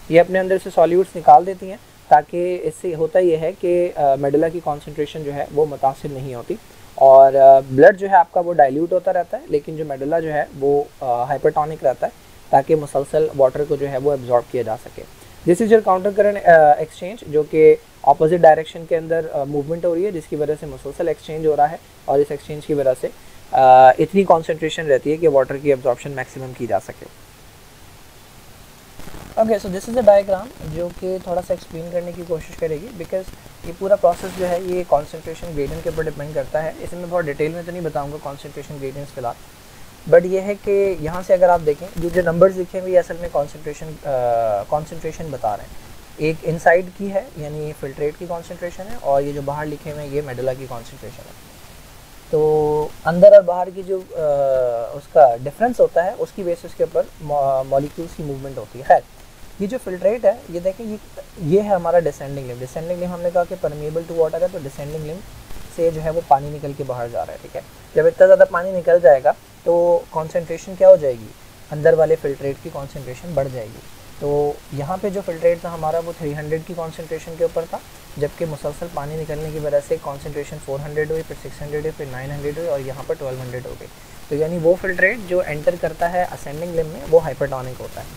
ये अपने अंदर से सॉल्यूट्स निकाल देती हैं ताकि इससे होता ये है कि मेडुला की कॉन्सेंट्रेशन जो है वो मुतासिर नहीं होती और ब्लड जो है आपका वो डाइल्यूट होता रहता है, लेकिन जो मेडुला जो है वो हाइपरटोनिक रहता है ताकि मुसलसल वाटर को जो है वो एब्जॉर्ब किया जा सके। This is your counter current exchange, जो कि ऑपोजिट डायरेक्शन के अंदर मूवमेंट हो रही है, जिसकी वजह से मुसलसल एक्सचेंज हो रहा है और इस एक्सचेंज की वजह से इतनी कॉन्सेंट्रेशन रहती है कि वाटर की एब्जॉर्प्शन मैक्सिमम की जा सके। Okay, so this is a diagram जो कि थोड़ा सा एक्सप्लेन करने की कोशिश करेगी, बिकॉज ये पूरा प्रोसेस जो है ये कॉन्सेंट्रेशन ग्रेडियंट के ऊपर डिपेंड करता है। इसमें मैं बहुत डिटेल में तो नहीं बताऊंगा कॉन्सेंट्रेशन ग्रेडियंट्स फिलहाल, बट ये है कि यहाँ से अगर आप देखें ये जो नंबर्स लिखे हुए ये असल में कॉन्सेंट्रेशन बता रहे हैं। एक इनसाइड की है यानी फिल्ट्रेट की कॉन्सेंट्रेशन है, और ये जो बाहर लिखे हुए हैं ये मेडुला की कॉन्सेंट्रेशन है। तो अंदर और बाहर की जो उसका डिफरेंस होता है उसकी बेसिस के ऊपर मॉलिक्यूल्स की मूवमेंट होती है। खैर, ये जो फिल्ट्रेट है ये देखें, ये है हमारा डिसेंडिंग लिम्ब। डिसेंडिंग लिम्ब हमने कहा कि परमिएबल टू वाटर है, तो डिसेंडिंग लिम्ब से जो है वो पानी निकल के बाहर जा रहा है, ठीक है। जब इतना ज़्यादा पानी निकल जाएगा तो कॉन्सेंट्रेशन क्या हो जाएगी, अंदर वाले फिल्ट्रेट की कॉन्सेंट्रेशन बढ़ जाएगी। तो यहाँ पे जो फिल्ट्रेट था हमारा वो 300 की कॉन्सेंट्रेशन के ऊपर था, जबकि मुसलसल पानी निकलने की वजह से कॉन्सेंट्रेशन 400 हुई, फिर 600 हुई, फिर 900 हुई और यहाँ पर 1200 हो गई। तो यानी वो फिल्ट्रेट जो एंटर करता है असेंडिंग लिम्ब में वो हाइपरटोनिक होता है।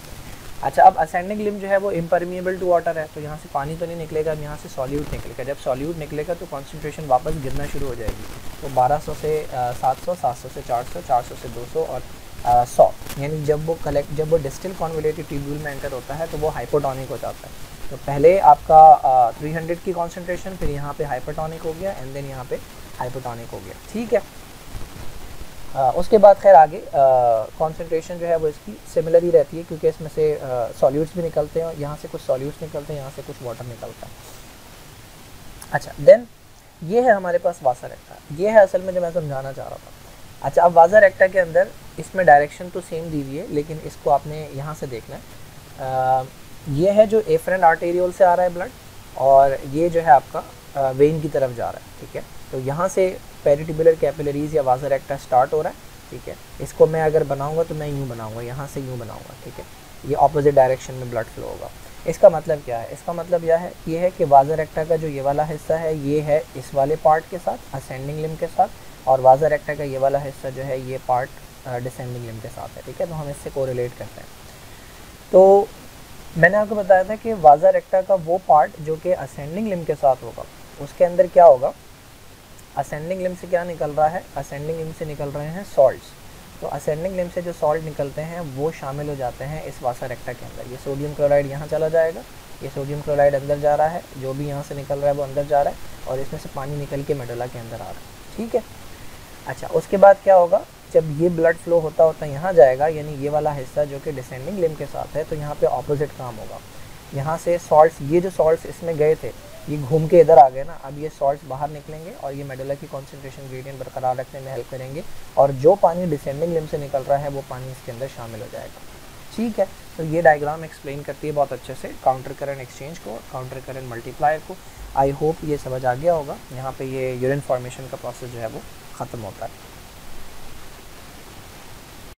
अच्छा, अब असेंडिंग लिम्ब जो है वो इम्परमिएबल टू वाटर है, तो यहाँ से पानी तो नहीं निकलेगा, अब यहाँ से सॉल्यूट निकलेगा। जब सॉल्यूट निकलेगा तो कॉन्सेंट्रेशन वापस गिरना शुरू हो जाएगी। तो 1200 से 700, 700 से 400, 400 से 200 और 100, यानी जब वो डिस्टिल कॉन्वोल्यूटेड ट्यूब्यूल में एंटर होता है तो वो हाइपोटोनिक हो जाता है। तो पहले आपका 300 की कॉन्सेंट्रेशन, फिर यहाँ पे हाइपोटोनिक हो गया एंड देन यहाँ पे हाइपोटोनिक हो गया, ठीक है। उसके बाद खैर आगे कॉन्सेंट्रेशन जो है वो इसकी सिमिलर ही रहती है, क्योंकि इसमें से सॉल्यूट्स भी निकलते हैं, यहाँ से कुछ सॉल्यूट्स निकलते हैं, यहाँ से कुछ वाटर निकलता है। अच्छा, देन ये है हमारे पास वासा रेक्टा, ये है असल में जो मैं समझाना चाह रहा था। अच्छा, अब वासा रेक्टा के अंदर इसमें डायरेक्शन तो सेम दी हुई है, लेकिन इसको आपने यहाँ से देखना है। ये है जो एफरेंट आर्टेरियोल से आ रहा है ब्लड, और ये जो है आपका वेन की तरफ जा रहा है, ठीक है। तो यहाँ से पेरिट्यूबुलर कैपिलरीज या वासा रेक्टा स्टार्ट हो रहा है, ठीक है। इसको मैं अगर बनाऊंगा तो मैं यूँ बनाऊंगा, यहाँ से यूँ बनाऊंगा, ठीक है। ये ऑपोजिट डायरेक्शन में ब्लड फ्लो होगा। इसका मतलब क्या है, इसका मतलब ये है कि वासा रेक्टा का जो ये वाला हिस्सा है ये है इस वाले पार्ट के साथ असेंडिंग लिम्ब के साथ, और वासा रेक्टा का ये वाला हिस्सा जो है ये पार्ट डिसेंडिंग लिम्ब के साथ है, ठीक है। तो हम इससे कोरिलेट करते हैं। तो मैंने आपको बताया था कि वासा रेक्टा का वो पार्ट जो कि असेंडिंग लिम्ब के साथ होगा, उसके अंदर क्या होगा, असेंडिंग लिम्ब से क्या निकल रहा है, असेंडिंग लिम्ब से निकल रहे हैं सॉल्ट्स। तो असेंडिंग लिम्ब से जो सॉल्ट निकलते हैं वो शामिल हो जाते हैं इस वासा रेक्टा के अंदर। ये सोडियम क्लोराइड यहाँ चला जाएगा ये सोडियम क्लोराइड अंदर जा रहा है, जो भी यहाँ से निकल रहा है वो अंदर जा रहा है और इसमें से पानी निकल के मेडुला के अंदर आ रहा है। ठीक है, अच्छा उसके बाद क्या होगा, जब ये ब्लड फ्लो होता होता यहाँ जाएगा, यानी ये वाला हिस्सा जो कि डिसेंडिंग लिम्ब के साथ है, तो यहाँ पे ऑपोजिट काम होगा। यहाँ से सॉल्ट्स, ये जो सॉल्ट्स इसमें गए थे ये घूम के इधर आ गए ना, अब ये सॉल्ट्स बाहर निकलेंगे और ये मेडुला की कॉन्सेंट्रेशन ग्रेडियंट बरकरार रखने में हेल्प करेंगे और जो पानी डिसेंडिंग लिम्ब से निकल रहा है वो पानी इसके अंदर शामिल हो जाएगा। ठीक है, तो ये डायग्राम एक्सप्लेन करती है बहुत अच्छे से काउंटर करंट एक्सचेंज को, काउंटर करंट मल्टीप्लायर को। आई होप ये समझ आ गया होगा। यहाँ पे ये यूरिन फॉर्मेशन का प्रोसेस जो है वो ख़त्म होता है।